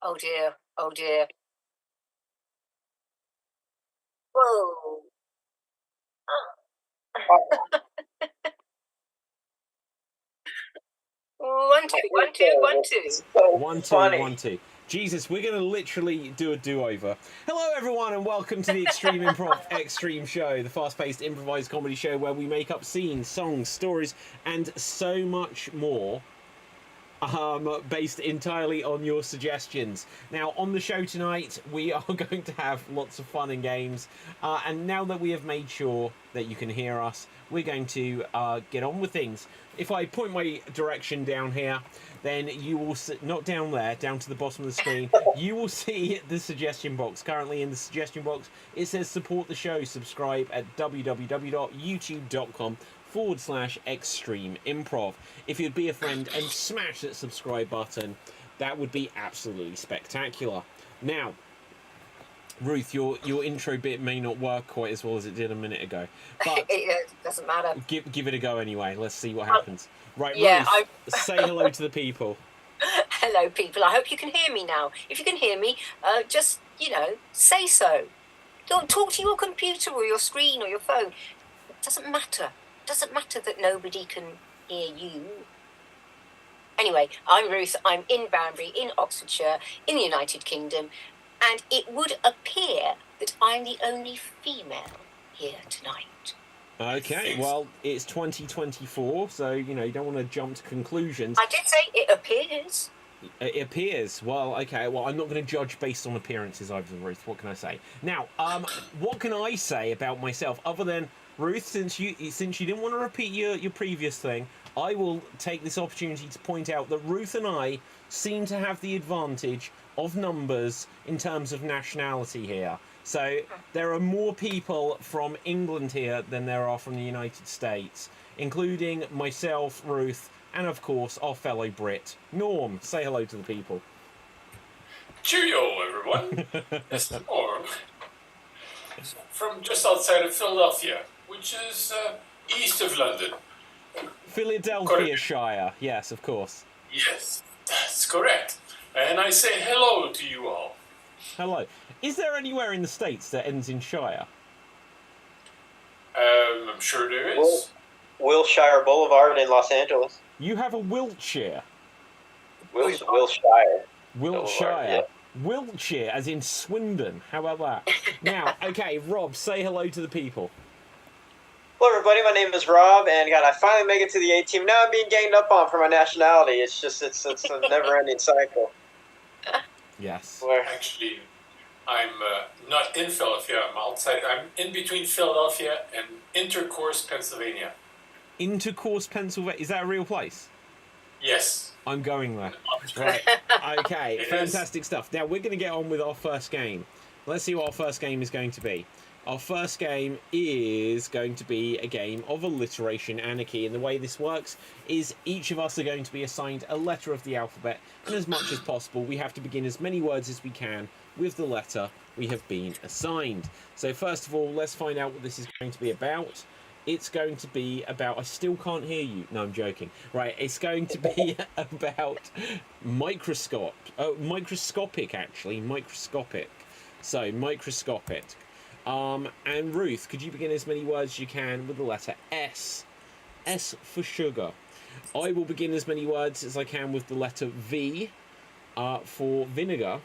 Oh dear. Oh dear. Whoa. One, two, one, two, one, two. So One, two, funny. 1, 2. Jesus, we're going to literally do a do-over. Hello, everyone, and welcome to the Extreme Improv Xstreamed show, the fast-paced improvised comedy show where we make up scenes, songs, stories, and so much more. Based entirely on your suggestions. Now, on the show tonight, we are going to have lots of fun and games. And now that we have made sure that you can hear us, we're going to get on with things. If I point my direction down here, then you will see, not down there, down to the bottom of the screen, you will see the suggestion box. Currently in the suggestion box, it says support the show. Subscribe at www.youtube.com/Extreme Improv. If you'd be a friend and smash that subscribe button, that would be absolutely spectacular. Now, Ruth, your intro bit may not work quite as well as it did a minute ago, but It doesn't matter. give it a go anyway. Let's see what happens. Right, yeah, Ruth, say hello to the people. Hello, people. I hope you can hear me now. If you can hear me, just, say so. Don't talk to your computer or your screen or your phone. It doesn't matter. It doesn't matter that nobody can hear you. Anyway, I'm Ruth. I'm in Banbury, in Oxfordshire, in the United Kingdom, and it would appear that I'm the only female here tonight. Okay, well, it's 2024, so, you don't want to jump to conclusions. I did say it appears. It appears. Well, okay, well, I'm not going to judge based on appearances either, Ruth. What can I say? Now, what can I say about myself other than, Ruth, since you didn't want to repeat your previous thing, I will take this opportunity to point out that Ruth and I seem to have the advantage of numbers in terms of nationality here. So there are more people from England here than there are from the United States, including myself, Ruth, and of course our fellow Brit, Norm. Say hello to the people. Cheerio, everyone. It's Norm from just outside of Philadelphia, which is east of London. Philadelphia Shire, yes, of course. Yes, that's correct. And I say hello to you all. Hello. Is there anywhere in the States that ends in Shire? I'm sure there is. Wilshire Boulevard in Los Angeles. You have a Wiltshire. Wilshire. Wiltshire. Wiltshire, as in Swindon. How about that? Now, okay, Rob, say hello to the people. Hello, everybody. My name is Rob, and God, I finally make it to the A team. Now I'm being ganged up on for my nationality. It's a never-ending cycle. Yes. Actually, I'm not in Philadelphia. I'm outside. I'm in between Philadelphia and Intercourse, Pennsylvania. Intercourse, Pennsylvania. Is that a real place? Yes. I'm going there. Right. Okay, fantastic stuff. Now, we're going to get on with our first game. Let's see what our first game is going to be. Our first game is going to be a game of alliteration anarchy, and the way this works is each of us are going to be assigned a letter of the alphabet, and as much as possible we have to begin as many words as we can with the letter we have been assigned. So first of all, let's find out what this is going to be about. It's going to be about... I still can't hear you. No, I'm joking. Right, it's going to be about microscopic, actually. Microscopic. So, microscopic. And Ruth, could you begin as many words as you can with the letter S? S for sugar. I will begin as many words as I can with the letter V for vinegar.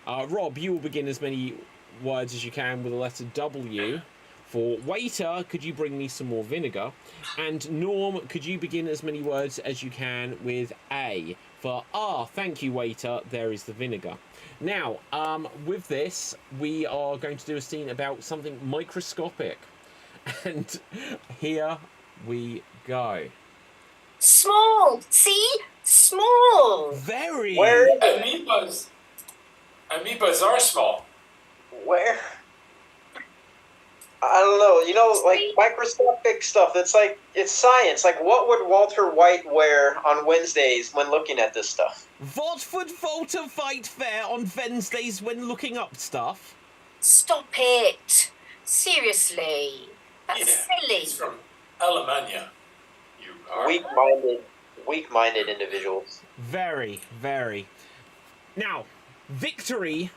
Rob, you will begin as many words as you can with the letter W for waiter. Could you bring me some more vinegar? And Norm, could you begin as many words as you can with A for thank you, waiter, there is the vinegar. Now, with this, we are going to do a scene about something microscopic. And here we go. Small! See? Small! Very! Where? Amoebas are small. Where? I don't know. Like microscopic stuff. It's science. Like, what would Walter White wear on Wednesdays when looking at this stuff? What would Walter White wear on Wednesdays when looking up stuff? Stop it! Seriously. That's silly. He's from Alemania. You are. Weak-minded individuals. Very, very. Now, victory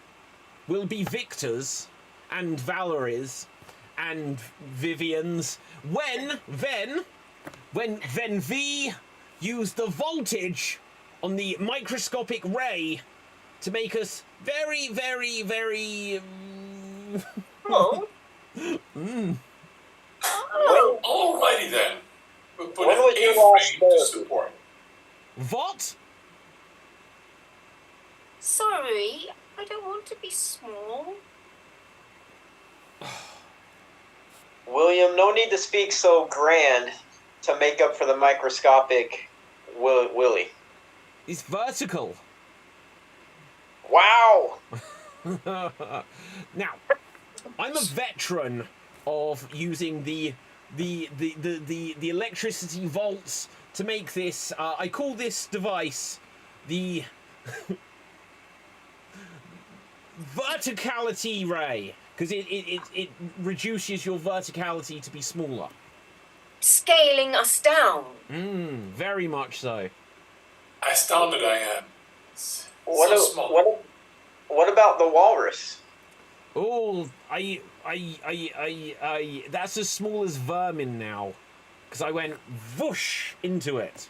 will be Victor's and Valerie's and Vivian's when we use the voltage on the microscopic ray to make us very, very, very... Oh. Well, alrighty then. We'll put When an was your last A-frame to day? support. What? Sorry, I don't want to be small. William, no need to speak so grand to make up for the microscopic Willie. It's vertical. Wow! Now, I'm a veteran of using the electricity volts to make this. I call this device the verticality ray because it reduces your verticality to be smaller. Scaling us down. Very much so. Astounded I am. It's What, so small. what about the walrus? Oh, that's as small as vermin now, because I went whoosh into it.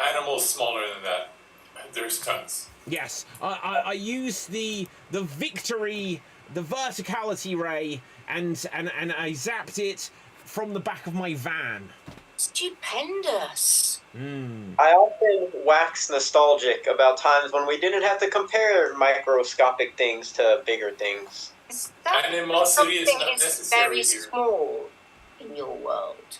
Animals smaller than that. There's tons. Yes, I used the victory, the verticality ray, and I zapped it from the back of my van. Stupendous. I often wax nostalgic about times when we didn't have to compare microscopic things to bigger things. Is that Animosity is something not is necessary very here. small in your world?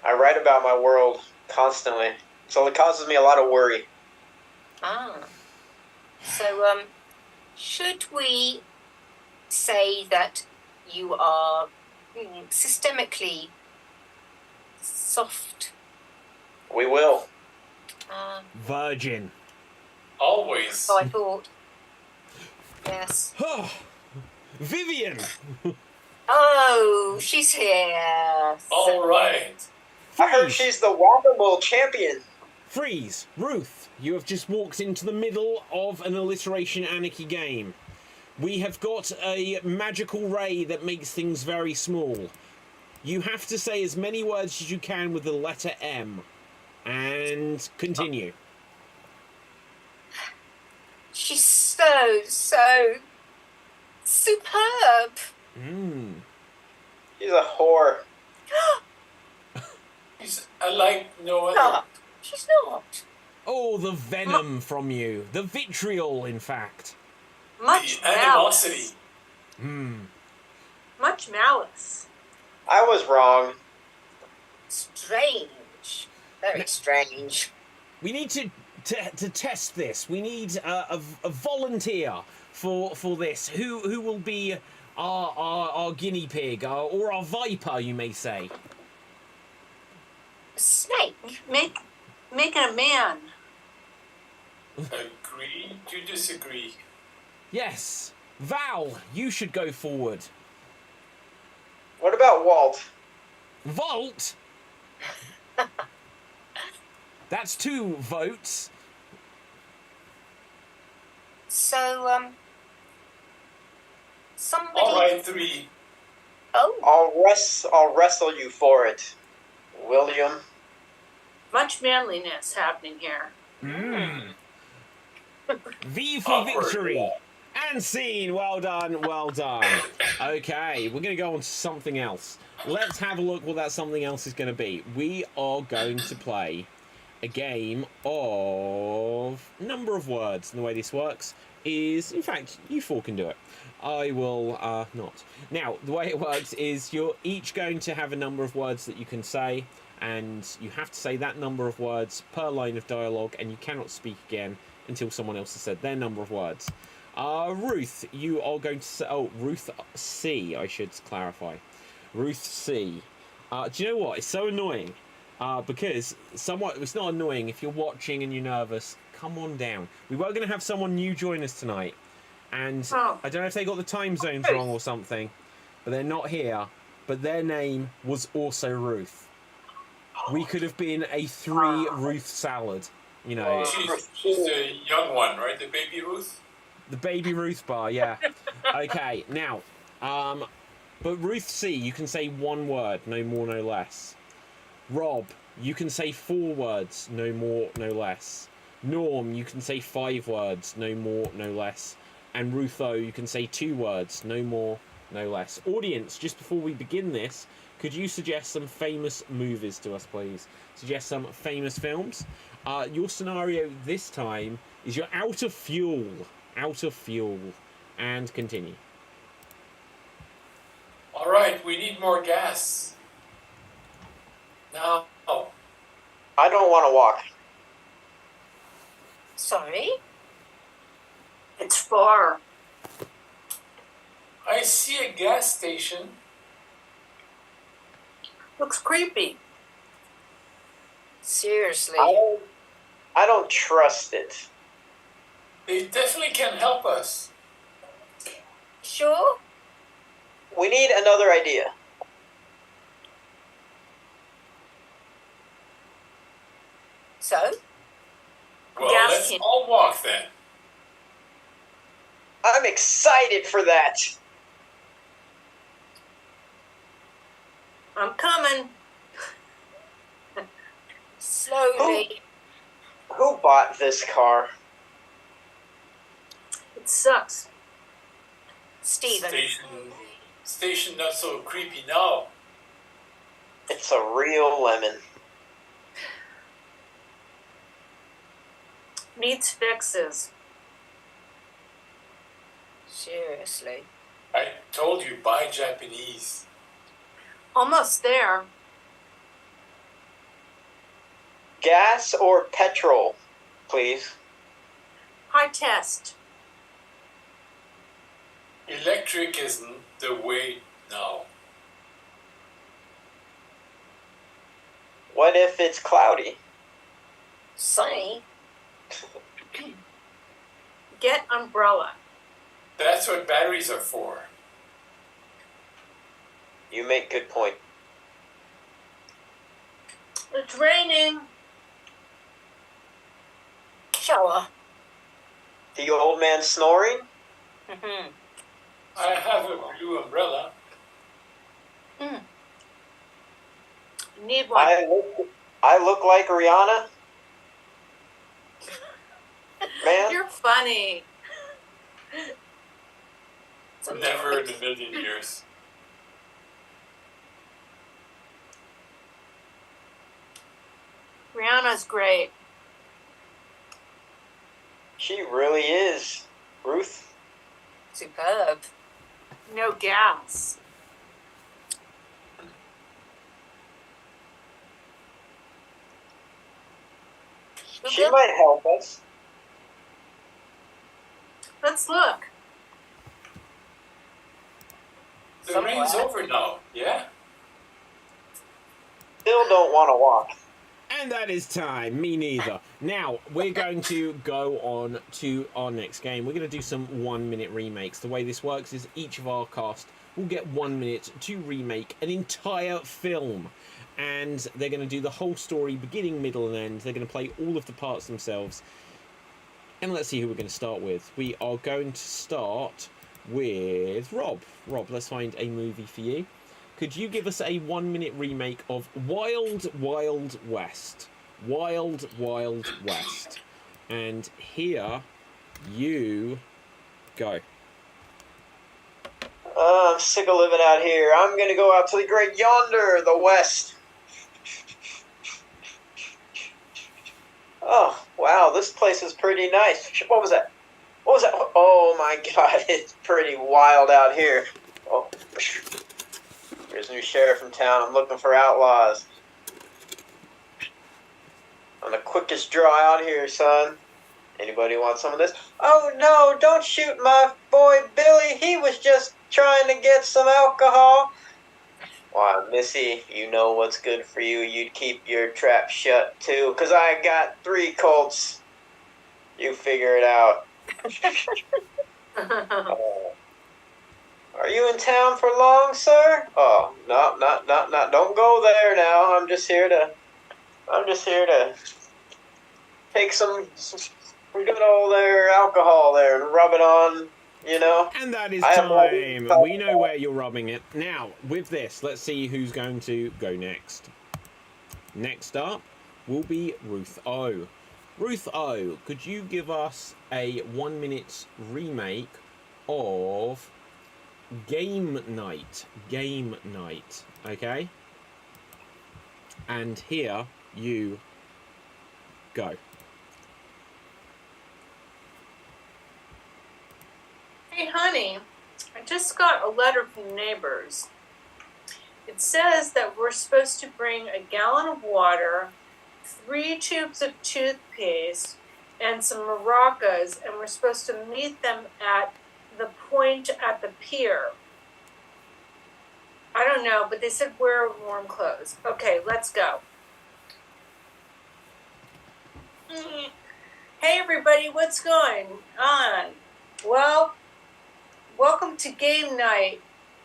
I write about my world constantly, so it causes me a lot of worry. Ah. So, should we say that you are systemically soft? We will. Virgin. Always. So I thought. Yes. Vivian. Oh, she's here. All right. I heard she's the Whack-A-Mole champion. Freeze. Ruth, you have just walked into the middle of an alliteration anarchy game. We have got a magical ray that makes things very small. You have to say as many words as you can with the letter M. And continue. She's so superb. She's a whore. He's alike no other. No, she's not. Oh, the venom from you. The vitriol, in fact. Much The animosity. malice. Much malice. I was wrong. Strange. Very strange. We need to test this. We need a volunteer for this. Who will be our guinea pig or our viper, you may say. A snake. Make it a man. Agree to disagree. Yes, Val, you should go forward. What about Walt? Volt. That's 2 votes. So, somebody. All right, 3. Oh, I'll wrestle you for it, William. Much manliness happening here. V for Awkward. victory. And scene. Well done. Well done. Okay, we're going to go on to something else. Let's have a look what that something else is going to be. We are going to play a game of number of words. And the way this works is, in fact, you 4 can do it. I will not. Now, the way it works is you're each going to have a number of words that you can say, and you have to say that number of words per line of dialogue, and you cannot speak again until someone else has said their number of words. Ruth, you are going to say... Oh, Ruth C, I should clarify. Ruth C. Do you know what? It's so annoying. Because it's not annoying if you're watching and you're nervous. Come on down. We were going to have someone new join us tonight. And I don't know if they got the time zones wrong or something. But they're not here. But their name was also Ruth. We could have been a 3 Ruth salad. You know, She's the young one, right? The baby Ruth? the Baby Ruth bar, yeah. Okay, now, but Ruth C, you can say one word, no more, no less. Rob, you can say 4 words, no more, no less. Norm, you can say 5 words, no more, no less. And Rutho, you can say 2 words, no more, no less. Audience, just before we begin this, could you suggest some famous movies to us, please? Suggest some famous films. Your scenario this time is you're out of fuel. Out of fuel. And continue. All right, we need more gas. Now, I don't want to walk. Sorry? It's far. I see a gas station. Looks creepy. Seriously. I don't trust it. They definitely can help us. Sure? We need another idea. So? Well, Gas let's can- all walk then. I'm excited for that. I'm coming. Slowly. Who bought this car? It sucks. Stephen. Station not so creepy now. It's a real lemon. Needs fixes. Seriously. I told you, buy Japanese. Almost there. Gas or petrol, please? High test. Electric isn't the way now. What if it's cloudy? Sunny. Get umbrella. That's what batteries are for. You make good point. It's raining. Shower. The old man snoring? Mm-hmm. I have a blue umbrella. Need one. I look like Rihanna? Man? You're funny. Never in a million years. Rihanna's great. She really is. Ruth? Superb. No gas. She might help us. Let's look. The rain's over now, yeah? Still don't want to walk. And that is time. Me neither. Now, we're going to go on to our next game. We're going to do some 1-minute remakes. The way this works is each of our cast will get 1 minute to remake an entire film. And they're going to do the whole story, beginning, middle, and end. They're going to play all of the parts themselves. And let's see who we're going to start with. We are going to start with Rob. Rob, let's find a movie for you. Could you give us a 1-minute remake of Wild Wild West? Wild Wild West. And here you go. I'm sick of living out here. I'm going to go out to the great yonder, the west. Oh, wow, this place is pretty nice. What was that? What was that? Oh my god, it's pretty wild out here. Oh, there's a new sheriff in town. I'm looking for outlaws. I'm the quickest draw out here, son. Anybody want some of this? Oh no, don't shoot my boy Billy. He was just trying to get some alcohol. Why, Missy, you know what's good for you. You'd keep your trap shut, too, 'cause I got 3 Colts. You figure it out. Are you in town for long, sir? Oh, no, not. Don't go there now. I'm just here to take some good old there alcohol there and rub it on, you know. And that is I have no time. idea. We know where you're rubbing it. Now, with this, let's see who's going to go next. Next up will be Ruth O. Ruth O, could you give us a 1 minute remake of Game Night? Game Night, okay? And here you go. Hey, honey, I just got a letter from neighbors. It says that we're supposed to bring a gallon of water, 3 tubes of toothpaste, and some maracas, and we're supposed to meet them at the point at the pier. I don't know, but they said wear warm clothes. Okay, let's go. Hey everybody, what's going on? Well, welcome to game night.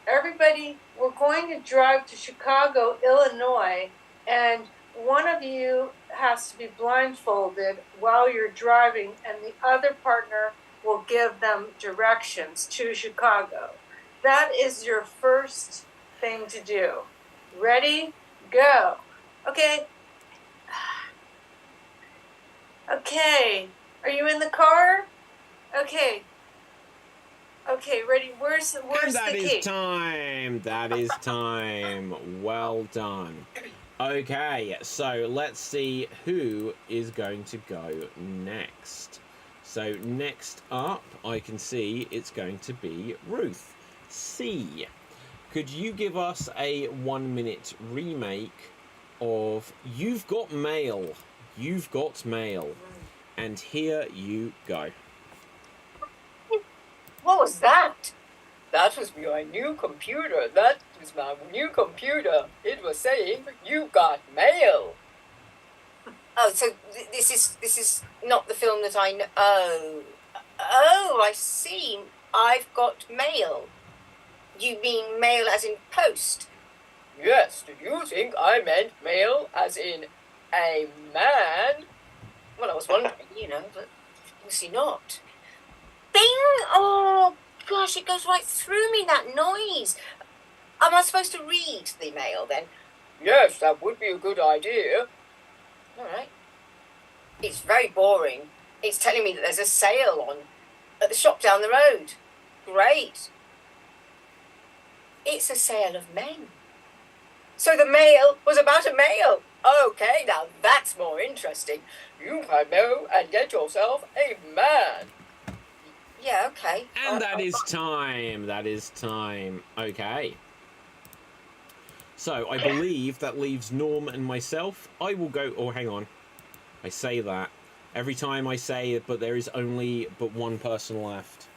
Everybody, we're going to drive to Chicago, Illinois, and one of you has to be blindfolded while you're driving, and the other partner will give them directions to Chicago. That is your first thing to do. Ready? Go. Okay. Okay. Are you in the car? Okay. Okay, ready? Where's And the that key? is time. That is time. Well done. Okay, so let's see who is going to go next. So next up, I can see it's going to be Ruth C. Could you give us a 1 minute remake of You've Got Mail? You've Got Mail. And here you go. What was that? That was my new computer. That was my new computer. It was saying, "You got mail." Oh, so this is not the film that I know. Oh, I see. I've got mail. You mean mail as in post? Yes. Did you think I meant mail as in a man? Well, I was wondering, but obviously not. Bing! Oh, gosh, it goes right through me, that noise. Am I supposed to read the mail, then? Yes, that would be a good idea. All right. It's very boring. It's telling me that there's a sale on at the shop down the road. Great. It's a sale of men. So the mail was about a male. Okay, now that's more interesting. You can go and get yourself a man. Yeah, okay. And that is time. That is time. Okay. So I believe that leaves Norm and myself. I will go. Oh, hang on. I say that every time I say it, but there is only but one person left.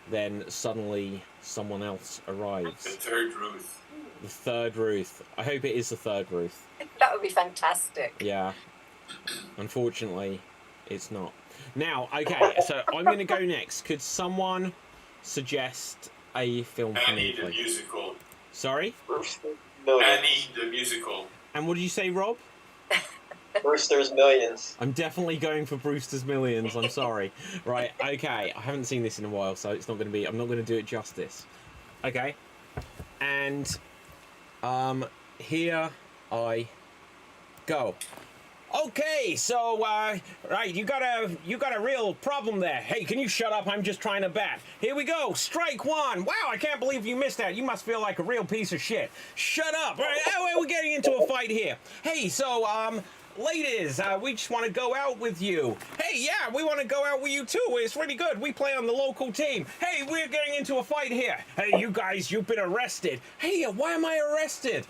Then suddenly someone else arrives. The third Ruth. The third Ruth. I hope it is the third Ruth. That would be fantastic. Yeah. Unfortunately, it's not. Now, okay, so I'm going to go next. Could someone suggest a film for me, Annie the please? musical. Sorry? Annie the musical. And what did you say, Rob? Brewster's Millions. I'm definitely going for Brewster's Millions. I'm sorry. Right, okay. I haven't seen this in a while, so it's not going to be... I'm not going to do it justice. Okay. And here I go. Okay, so right, you got a real problem there. Hey, can you shut up? I'm just trying to bat. Here we go. Strike one. Wow, I can't believe you missed that. You must feel like a real piece of shit. Shut up. All right, we're getting into a fight here. Hey, so ladies, we just want to go out with you. Hey, yeah, we want to go out with you too. It's really good. We play on the local team. Hey, we're getting into a fight here. Hey, you guys, you've been arrested. Hey, why am I arrested?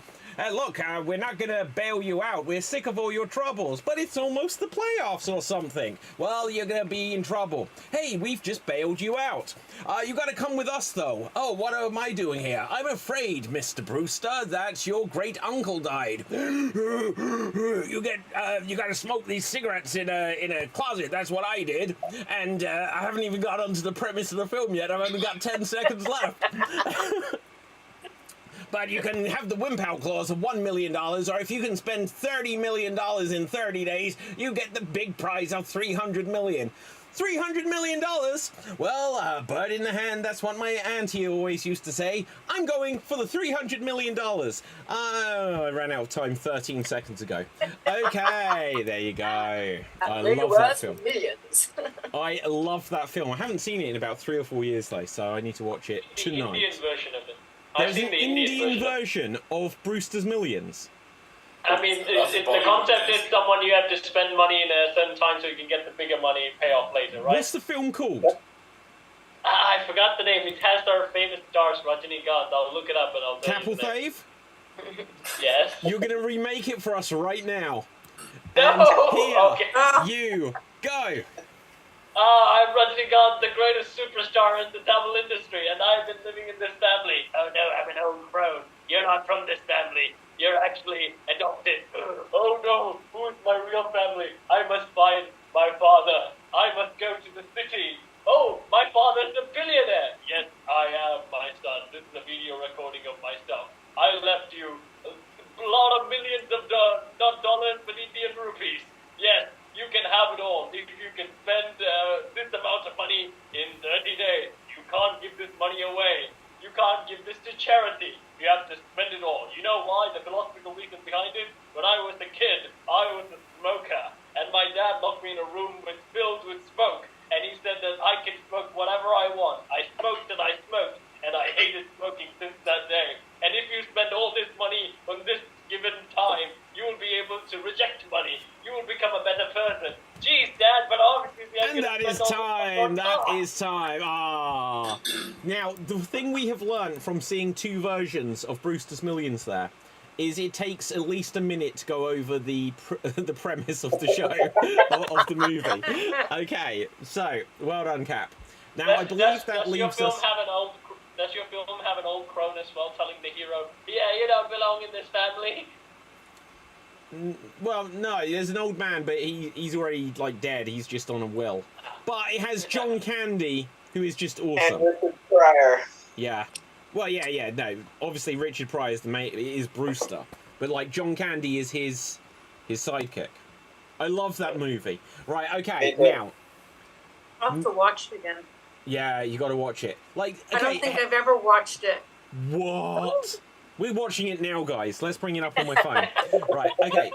Look, we're not going to bail you out. We're sick of all your troubles. But it's almost the playoffs or something. Well, you're going to be in trouble. Hey, we've just bailed you out. You got to come with us, though. Oh, what am I doing here? I'm afraid, Mr. Brewster, that your great uncle died. You got to smoke these cigarettes in a closet. That's what I did. And I haven't even got onto the premise of the film yet. I've only got 10 seconds left. but you can have the wimp out clause of $1 million, or if you can spend $30 million in 30 days, you get the big prize of $300 million. $300 million? Well, bird in the hand, that's what my auntie always used to say. I'm going for the $300 million. I ran out of time 13 seconds ago. Okay, there you go. I love that film. Millions. I love that film. I haven't seen it in about 3 or 4 years, though, so I need to watch it The tonight. Indian version of it. There's I've seen an the Indian version of Brewster's Millions. I mean, the concept is someone you have to spend money in a certain time so you can get the bigger money payoff later, right? What's the film called? I forgot the name. It has our famous stars, Rajinikanth. I'll look it up and I'll tell you the name. Capelthave? Yes. You're going to remake it for us right now. No! And here Okay. you go. I'm Rajinikanth, the greatest superstar in the Tamil industry, and I've been living in this family. Oh no, I'm an old crone. You're not from this family. You're actually adopted. Oh no, who is my real family? I must find my father. I must go to the city. Oh, my father's a billionaire. Yes, I am, my son. This is a video recording of my stuff. I left you a lot of millions of not dollars, but Indian rupees. Yes, you can have it all. If you can spend this amount of money in 30 days, you can't give this money away. You can't give this to charity. You have to spend it all. You know why? The philosophical reason behind it? When I was a kid, I was a smoker. And my dad locked me in a room filled with smoke. And he said that I can smoke whatever I want. I smoked and I smoked. And I hated smoking since that day. And if you spend all this money on this given time, you will be able to reject money. You will become a better person. Jeez, Dad, but obviously I'm And going to that is time. That is time. Ah. Now, the thing we have learned from seeing 2 versions of Brewster's Millions there is it takes at least a minute to go over the the premise of the show, of the movie. Okay, so, well done, Cap. Now, I believe that leaves us... Does your film have an old crone as well, telling the hero, yeah, you don't belong in this family? Well, no, there's an old man, but he's already, like, dead. He's just on a will. But it has John Candy, who is just awesome. And Richard Pryor. Yeah. Well, yeah, no. Obviously, Richard Pryor is Brewster. But, like, John Candy is his sidekick. I love that movie. Right, okay, now... I'll have to watch it again. Yeah, you got to watch it. Like, okay, I don't think I've ever watched it. What? We're watching it now, guys. Let's bring it up on my phone. Right, okay.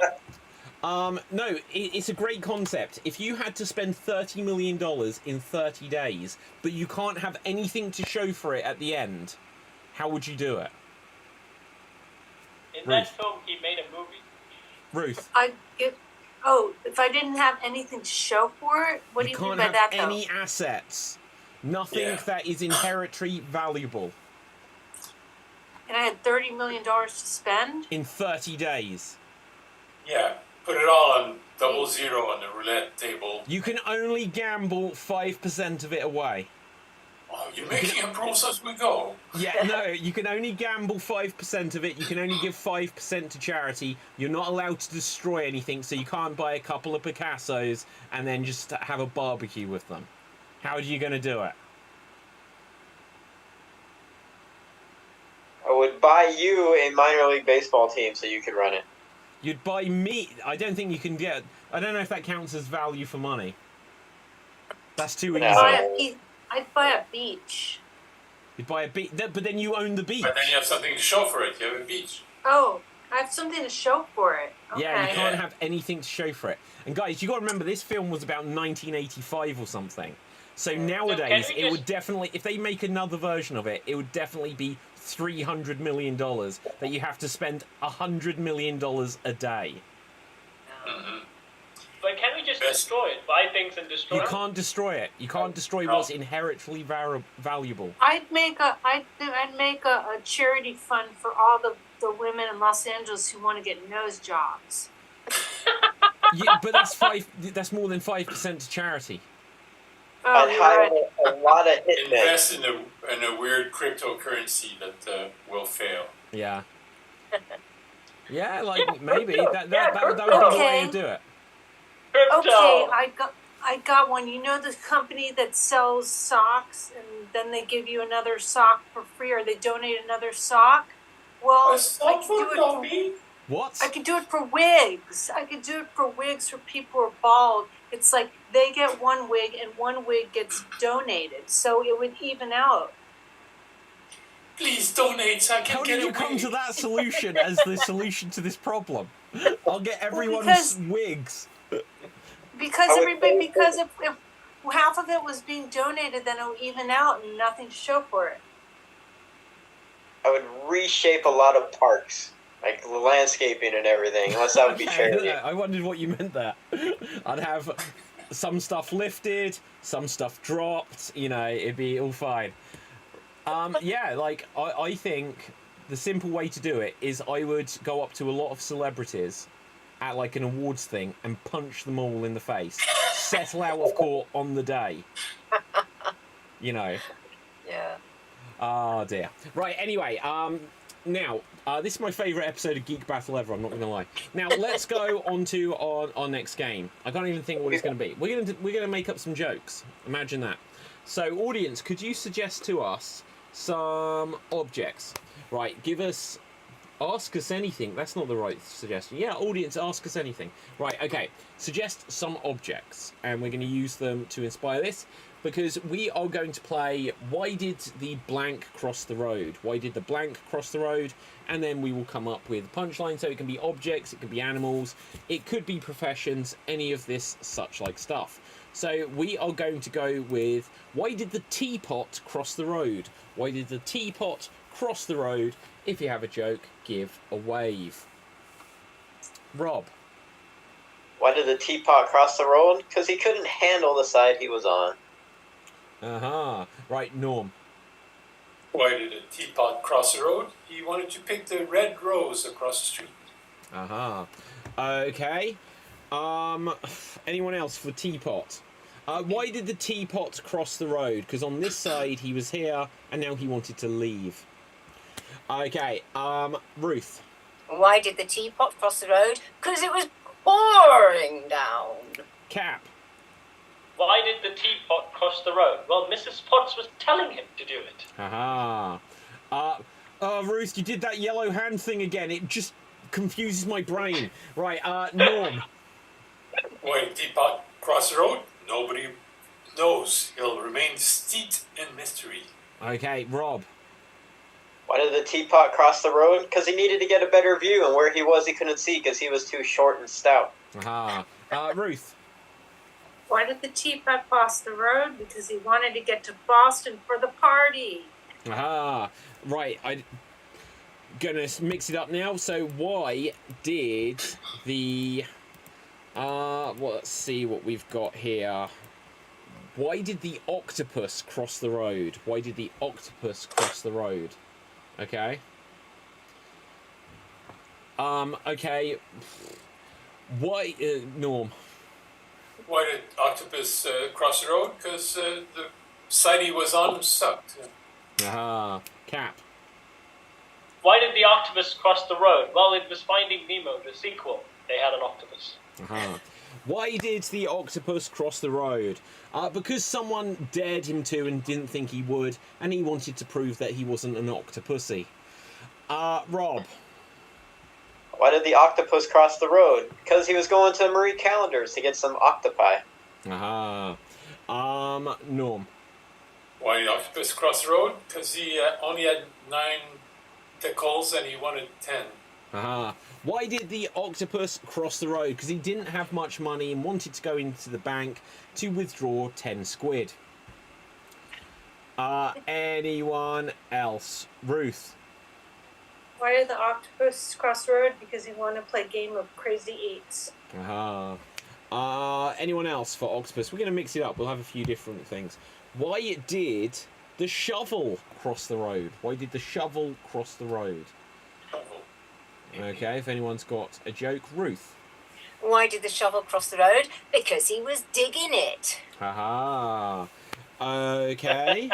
No, it's a great concept. If you had to spend $30 million in 30 days, but you can't have anything to show for it at the end, how would you do it? In that film, he made a movie. Ruth. If I didn't have anything to show for it? What do you mean by that, though? You can't have any assets. Nothing that is inherently valuable. And I had $30 million to spend? In 30 days. Yeah, put it all on 00 on the roulette table. You can only gamble 5% of it away. Oh, you're making it rules as we go. Yeah, no, you can only gamble 5% of it. You can only give 5% to charity. You're not allowed to destroy anything, so you can't buy a couple of Picassos and then just have a barbecue with them. How are you going to do it? I would buy you a minor league baseball team so you could run it. You'd buy me. I don't think you can get... I don't know if that counts as value for money. That's too easy. I'd buy a beach. You'd buy a beach, but then you own the beach. But then you have something to show for it. You have a beach. Oh, I have something to show for it. Okay. Yeah, you can't have anything to show for it. And guys, you got to remember, this film was about 1985 or something. So nowadays, it would definitely, if they make another version of it, it would definitely be $300 million that you have to spend $100 million a day. Mm-hmm. But can we just destroy it? Buy things and destroy it? You can't destroy it. You can't destroy what's inherently valuable. I'd make a charity fund for all the women in Los Angeles who want to get nose jobs. But that's more than 5% to charity. Oh, I'd hire a lot of hitmen. Invest in a weird cryptocurrency that will fail. Yeah. Yeah, like maybe that would be the way to do it. Okay, I got one. You know the company that sells socks and then they give you another sock for free, or they donate another sock? Well, A song for Dobby? What? I could do it for wigs. I could do it for wigs for people who are bald. It's like they get one wig and one wig gets donated, so it would even out. Please donate so I can How get did you away. come to that solution as the solution to this problem? I'll get everyone's because- wigs. Because if half of it was being donated, then it would even out and nothing to show for it. I would reshape a lot of parks, like the landscaping and everything, unless that would be charity. I wondered what you meant there. I'd have some stuff lifted, some stuff dropped, it'd be all fine. Yeah, like, I think the simple way to do it is I would go up to a lot of celebrities at, like, an awards thing and punch them all in the face. Settle out of court on the day. Yeah. Oh, dear. Right, anyway, now, this is my favourite episode of Geek Battle ever, I'm not going to lie. Now, let's go on to our next game. I can't even think what it's going to be. We're going to make up some jokes. Imagine that. So, audience, could you suggest to us some objects? Right, ask us anything. That's not the right suggestion. Yeah, audience, ask us anything. Right, okay. Suggest some objects, and we're going to use them to inspire this, because we are going to play Why Did the Blank Cross the Road? Why did the blank cross the road? And then we will come up with punchline, so it can be objects, it can be animals, it could be professions, any of this such like stuff. So we are going to go with, why did the teapot cross the road? Why did the teapot cross the road? If you have a joke, give a wave. Rob. Why did the teapot cross the road? Because he couldn't handle the side he was on. Right, Norm. Why did a teapot cross the road? He wanted to pick the red rose across the street. Okay. Anyone else for teapot? Why did the teapot cross the road? Because on this side he was here, and now he wanted to leave. Okay, Ruth. Why did the teapot cross the road? Because it was pouring down. Cap. Why did the teapot cross the road? Well, Mrs. Potts was telling him to do it. Ruth, you did that yellow hand thing again. It just confuses my brain. Right, Norm. Why did teapot cross the road? Nobody knows. He'll remain steeped in mystery. Okay, Rob. Why did the teapot cross the road? Because he needed to get a better view, and where he was he couldn't see because he was too short and stout. Ruth. Why did the teapot cross the road? Because he wanted to get to Boston for the party. Right, I'm gonna mix it up now. So why did the... well, let's see what we've got here. Why did the octopus cross the road? Why did the octopus cross the road? Okay. Okay. Why, Norm? Why did octopus cross the road? Because the side he was on sucked. Cap. Why did the octopus cross the road? Well, it was Finding Nemo, the sequel. They had an octopus. Why did the octopus cross the road? Because someone dared him to and didn't think he would, and he wanted to prove that he wasn't an octopussy. Rob. Why did the octopus cross the road? Because he was going to Marie Callender's to get some octopi. Norm. Why did the octopus cross the road? Because he only had 9 tickles and he wanted 10. Why did the octopus cross the road? Because he didn't have much money and wanted to go into the bank to withdraw 10 squid. Anyone else? Ruth. Why did the octopus cross the road? Because he wanted to play a game of Crazy Eights. Anyone else for octopus? We're going to mix it up. We'll have a few different things. Why did the shovel cross the road? Why did the shovel cross the road? Okay, if anyone's got a joke, Ruth. Why did the shovel cross the road? Because he was digging it. Okay.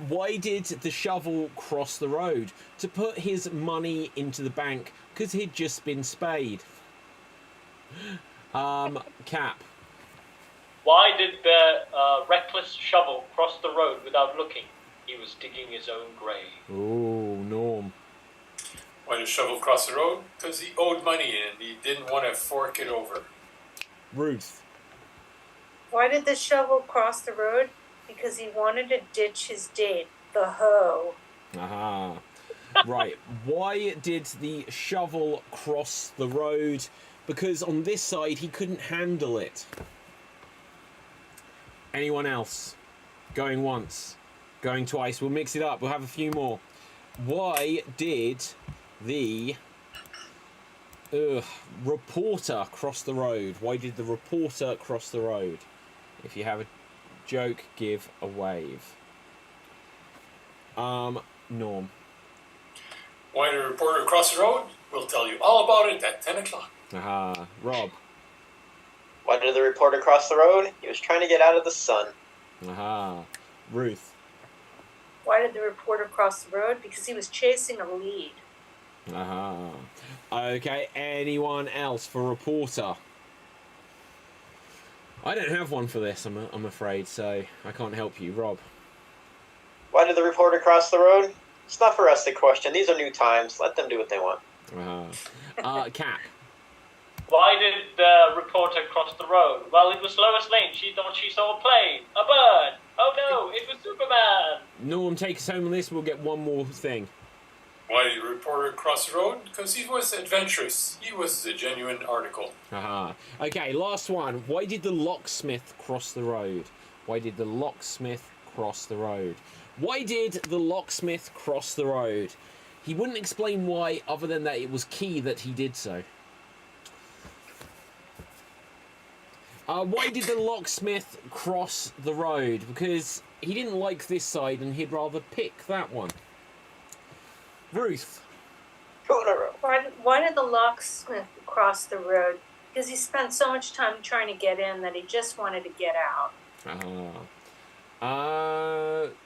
Why did the shovel cross the road? To put his money into the bank, because he'd just been spayed. Cap. Why did the reckless shovel cross the road without looking? He was digging his own grave. Ooh, Norm. Why did shovel cross the road? Because he owed money and he didn't want to fork it over. Ruth. Why did the shovel cross the road? Because he wanted to ditch his date, the hoe. Aha. Right. Why did the shovel cross the road? Because on this side he couldn't handle it. Anyone else? Going once. Going twice. We'll mix it up. We'll have a few more. Why did the reporter cross the road? Why did the reporter cross the road? If you have a joke, give a wave. Norm. Why did the reporter cross the road? We'll tell you all about it at 10 o'clock. Aha. Rob. Why did the reporter cross the road? He was trying to get out of the sun. Aha. Ruth. Why did the reporter cross the road? Because he was chasing a lead. Aha. Okay, anyone else for reporter? I don't have one for this, I'm afraid, so I can't help you. Rob. Why did the reporter cross the road? It's not for us to question. These are new times. Let them do what they want. Cap. Why did the reporter cross the road? Well, it was Lois Lane. She thought she saw a plane, a bird. Oh no, it was Superman. Norm, take us home on this. We'll get one more thing. Why did the reporter cross the road? Because he was adventurous. He was a genuine article. Aha. Okay, last one. Why did the locksmith cross the road? Why did the locksmith cross the road? Why did the locksmith cross the road? He wouldn't explain why, other than that it was key that he did so. Why did the locksmith cross the road? Because he didn't like this side and he'd rather pick that one. Ruth. Why did the locksmith cross the road? Because he spent so much time trying to get in that he just wanted to get out.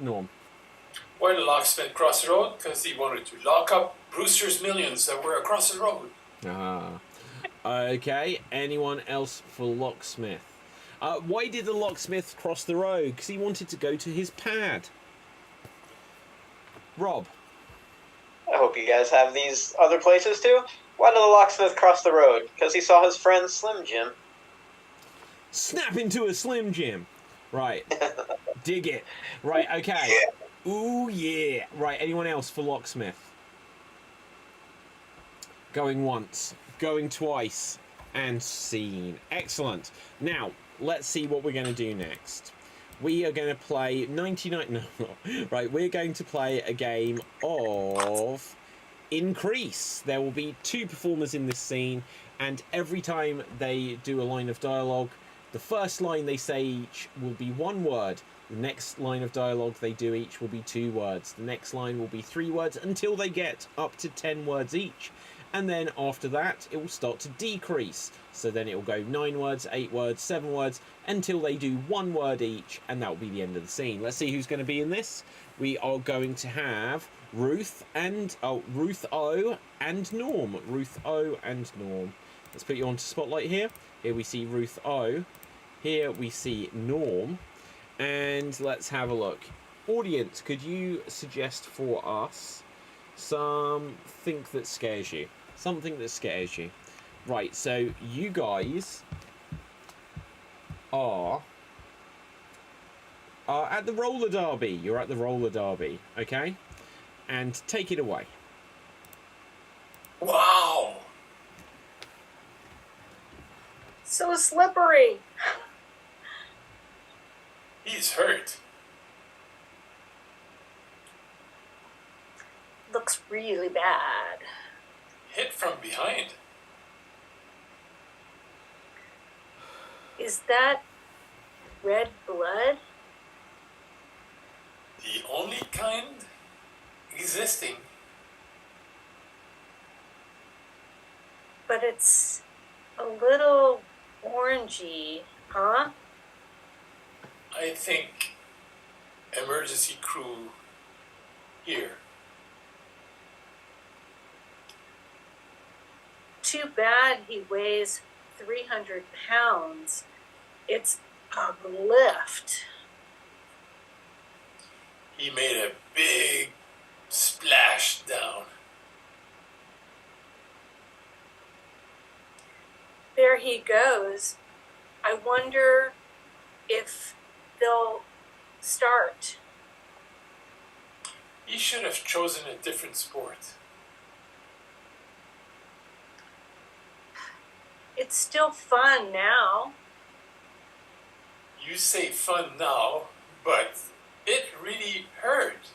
Norm. Why did the locksmith cross the road? Because he wanted to lock up Brewster's millions that were across the road. Okay, anyone else for locksmith? Why did the locksmith cross the road? Because he wanted to go to his pad. Rob. I hope you guys have these other places too. Why did the locksmith cross the road? Because he saw his friend Slim Jim. Snap into a Slim Jim. Right. Dig it. Right, okay. Yeah. Ooh, yeah. Right, anyone else for locksmith? Going once, going twice, and scene. Excellent. Now, let's see what we're going to do next. We are going to play 99... No, right, we're going to play a game of Increase. There will be 2 performers in this scene, and every time they do a line of dialogue, the first line they say each will be 1 word. The next line of dialogue they do each will be 2 words. The next line will be 3 words until they get up to 10 words each. And then after that, it will start to decrease. So then it will go 9 words, 8 words, 7 words, until they do 1 word each, and that will be the end of the scene. Let's see who's going to be in this. We are going to have Ruth O and Norm. Ruth O and Norm. Let's put you onto Spotlight here. Here we see Ruth O. Here we see Norm. And let's have a look. Audience, could you suggest for us something that scares you? Something that scares you. Right, so you guys are at the roller derby. You're at the roller derby, okay? And take it away. Wow! So slippery. He's hurt. Looks really bad. Hit from behind. Is that red blood? The only kind existing. But it's a little orangey, huh? I think emergency crew here. Too bad he weighs 300 pounds. It's a lift. He made a big splash down. he goes, I wonder if they'll start. You should have chosen a different sport. It's still fun now. You say fun now, but it really hurt.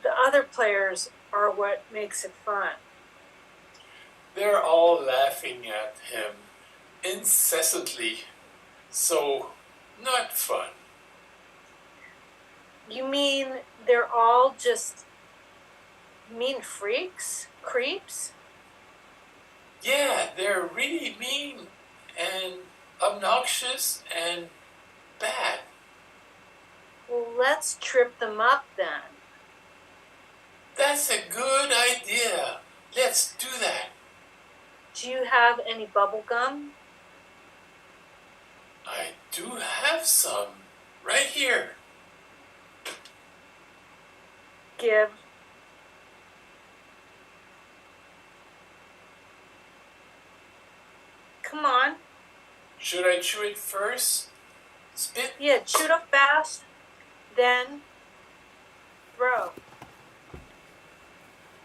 The other players are what makes it fun. They're all laughing at him incessantly, so not fun. You mean they're all just mean freaks? Creeps? Yeah, they're really mean and obnoxious and bad. Well, let's trip them up then. That's a good idea. Let's do that. Do you have any bubble gum? I do have some right here. Give. Come on. Should I chew it first? Spit? Yeah, shoot up fast, then throw.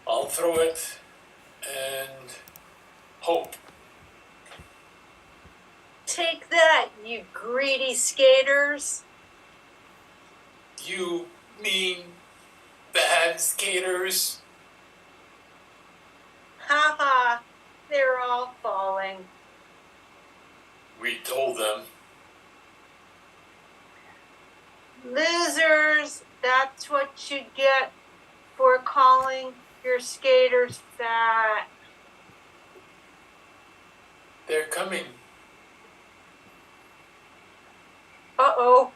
I'll throw it and hope. Take that, you greedy skaters. You mean bad skaters? Ha ha, they're all falling. We told them. Losers, that's what you get for calling your skaters fat. They're coming. Uh-oh,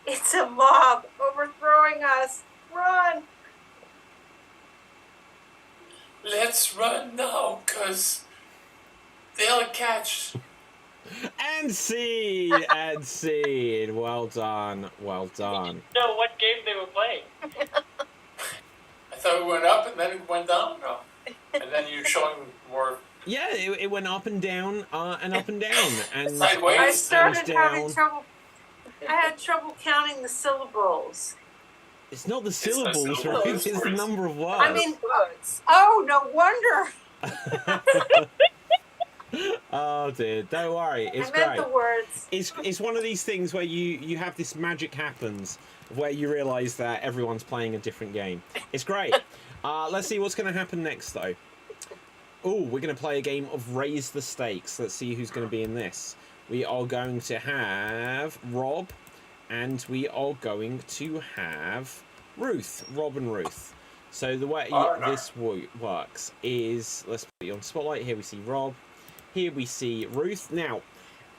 it's a mob overthrowing us. Run! Let's run now, 'cause they'll catch. And scene! And scene! Well done. Well done. Know what game they were playing. I thought it went up and then it went down. No. And then you're showing more. Yeah, it went up and down and up and down. And Sideways. I up started and having down. trouble. I had trouble counting the syllables. It's not the not syllables, syllables, right? it's It's the words. number of words. I mean, Words. oh, no wonder. Oh dear, don't worry, it's I meant great. the words. It's one of these things where you have this magic happens where you realise that everyone's playing a different game. It's great. Let's see what's going to happen next though. Oh, we're going to play a game of Raise the Stakes. Let's see who's going to be in this. We are going to have Rob, and we are going to have Ruth. Rob and Ruth. So the way this works is, let's put you on Spotlight. Here we see Rob. Here we see Ruth. Now,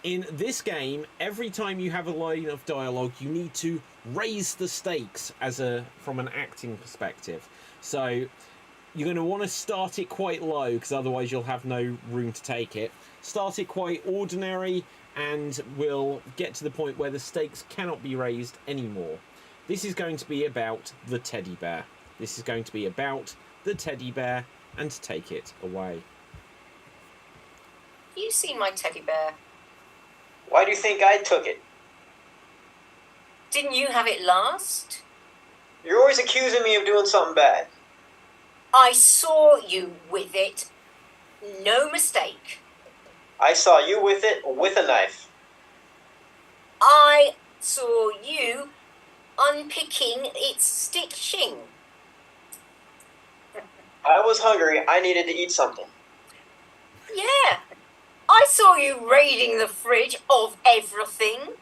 in this game, every time you have a line of dialogue, you need to raise the stakes from an acting perspective. So you're going to want to start it quite low, because otherwise you'll have no room to take it. Start it quite ordinary, and we'll get to the point where the stakes cannot be raised anymore. This is going to be about the teddy bear. This is going to be about the teddy bear, and take it away. You seen my teddy bear? Why do you think I took it? Didn't you have it last? You're always accusing me of doing something bad. I saw you with it. No mistake. I saw you with it with a knife. I saw you unpicking its stitching. I was hungry. I needed to eat something. Yeah. I saw you raiding the fridge of everything.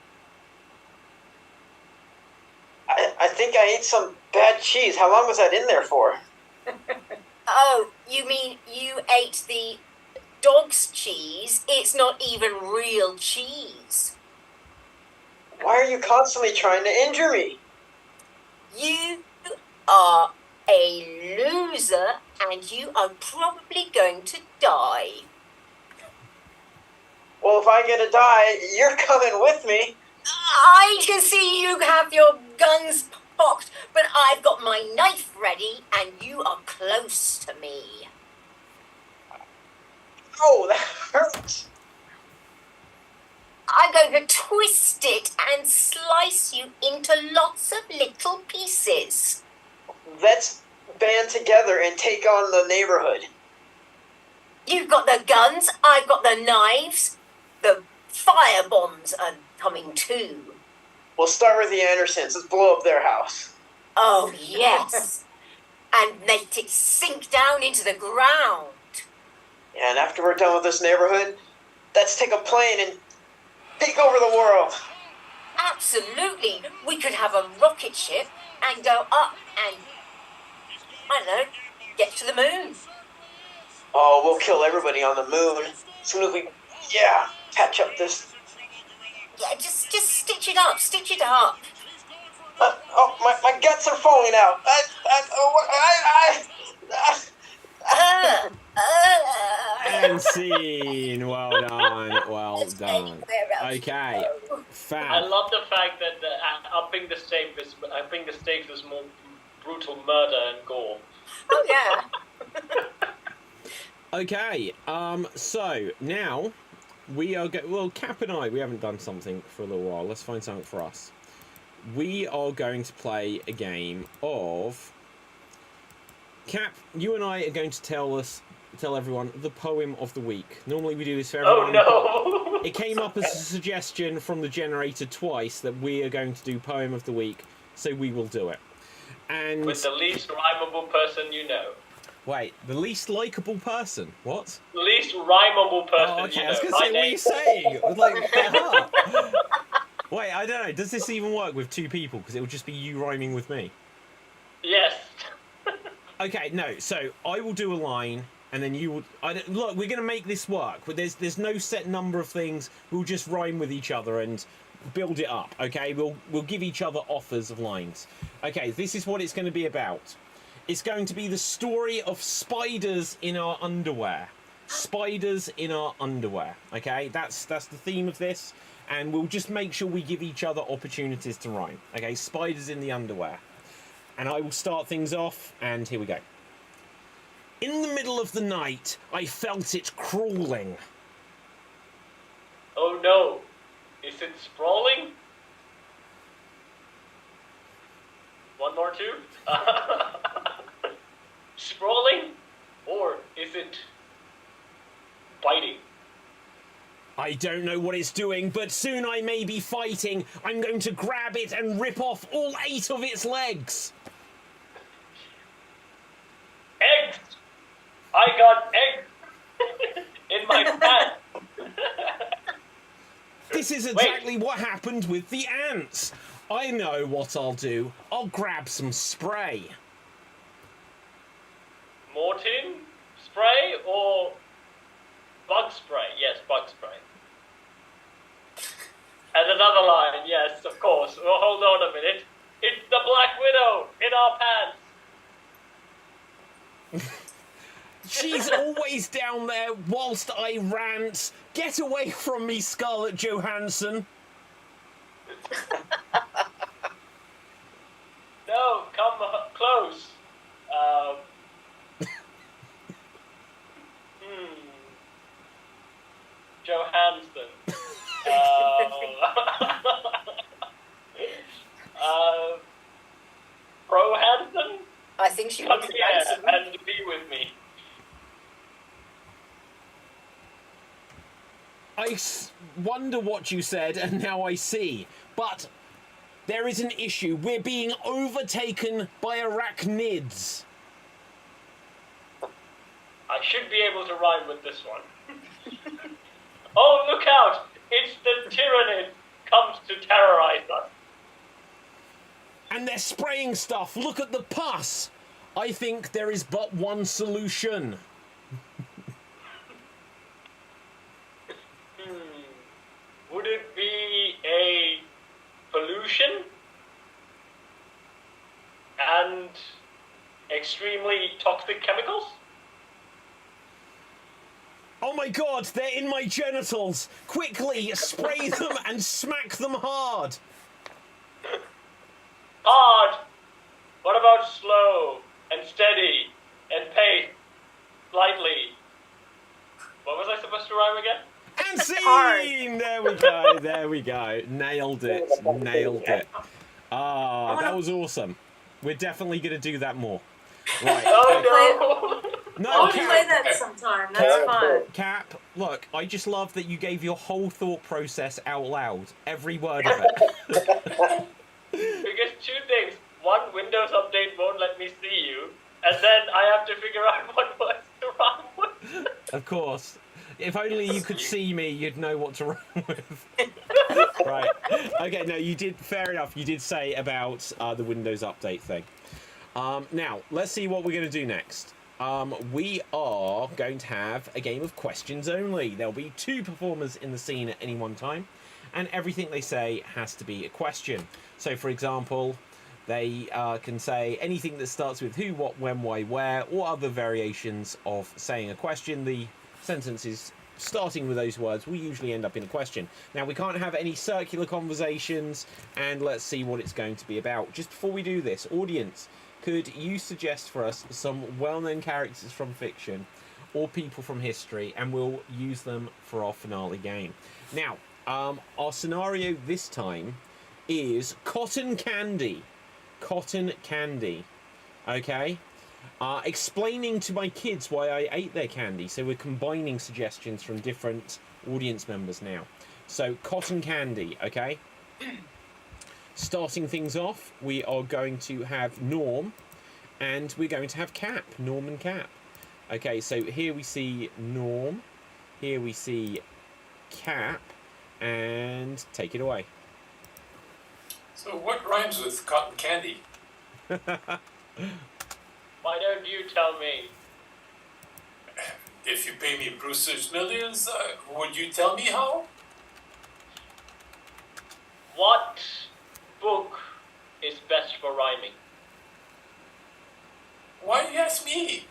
I think I ate some bad cheese. How long was that in there for? Oh, you mean you ate the dog's cheese? It's not even real cheese. Why are you constantly trying to injure me? You are a loser, and you are probably going to die. Well, if I get to die, you're coming with me. I can see you have your guns cocked, but I've got my knife ready, and you are close to me. Oh, that hurts. I'm going to twist it and slice you into lots of little pieces. Let's band together and take on the neighborhood. You've got the guns, I've got the knives. The fire bombs are coming too. We'll start with the Andersons. Let's blow up their house. Oh, yes. And let it sink down into the ground. And after we're done with this neighborhood, let's take a plane and take over the world. Absolutely. We could have a rocket ship and go up and, I don't know, get to the moon. Oh, we'll kill everybody on the moon. As soon as we, patch up this. Yeah, just stitch it up, stitch it up. My guts are falling out. And scene. Well done. Well done. Okay. Fab. I love the fact that upping the stakes is more brutal murder and gore. Oh, yeah. Okay. So now we are well, Cap and I, we haven't done something for a little while. Let's find something for us. We are going to play a game of Cap. You and I are going to tell everyone the poem of the week. Normally we do this for everyone. Oh no! It came up as a suggestion from the generator twice that we are going to do poem of the week, so we will do it. And with the least rhymable person you know. Wait, the least likable person? What? The least rhymable person Oh, okay. you I was know. going to say, what are you saying? I was like, wait, I don't know. Does this even work with two people? Because it would just be you rhyming with me. Yes. Okay, no. So I will do a line, and then you will. Look, we're going to make this work. But there's no set number of things. We'll just rhyme with each other and build it up. Okay, we'll give each other offers of lines. Okay, this is what it's going to be about. It's going to be the story of spiders in our underwear. Spiders in our underwear. Okay, that's the theme of this, and we'll just make sure we give each other opportunities to rhyme. Okay, spiders in the underwear. And I will start things off, and here we go. In the middle of the night, I felt it crawling. Oh no. Is it sprawling? One more two? Sprawling? Or is it biting? I don't know what it's doing, but soon I may be fighting. I'm going to grab it and rip off all 8 of its legs. Eggs! I got eggs in my pants. This is exactly what happened with the ants. I know what I'll do. I'll grab some spray. Mortin spray or bug spray? Yes, bug spray. And another line, yes, of course. Well, hold on a minute. It's the Black Widow in our pants. She's always down there whilst I rant. Get away from me, Scarlett Johansson. No, come close. Johansson. Pro Hansen? I think she Come looks here handsome. and be with me. I wonder what you said, and now I see. But there is an issue. We're being overtaken by arachnids. I should be able to rhyme with this one. Oh, look out! It's the Tyrannid comes to terrorize us. And they're spraying stuff. Look at the pus. I think there is but one solution. Would it be a pollution and extremely toxic chemicals? Oh my god, they're in my genitals. Quickly, spray them and smack them hard. Hard. What about slow and steady and pace slightly? What was I supposed to rhyme again? And scene! There we go. Nailed it. Ah, that was awesome. We're definitely going to do that more. Right. Oh no! No, I'll Cap, play that sometime. That's fun. Cap, look, I just love that you gave your whole thought process out loud. Every word of it. Because two things. One, Windows Update won't let me see you. And then I have to figure out what words to rhyme with. Of course. If only you could see me, you'd know what to rhyme with. Right. Okay, no, you did, fair enough. You did say about the Windows Update thing. Now, let's see what we're going to do next. We are going to have a game of questions only. There'll be 2 performers in the scene at any one time, and everything they say has to be a question. So, for example, they can say anything that starts with who, what, when, why, where, or other variations of saying a question. The sentences starting with those words will usually end up in a question. Now, we can't have any circular conversations, and let's see what it's going to be about. Just before we do this, audience, could you suggest for us some well-known characters from fiction or people from history, and we'll use them for our finale game. Now, our scenario this time is cotton candy. Cotton candy. Okay? Explaining to my kids why I ate their candy. So we're combining suggestions from different audience members now. So, cotton candy, okay? Starting things off, we are going to have Norm, and we're going to have Cap. Norm and Cap. Okay, so here we see Norm, here we see Cap, and take it away. So what rhymes with cotton candy? Why don't you tell me? If you pay me Brewster's millions, would you tell me how? What book is best for rhyming? Why do you ask me?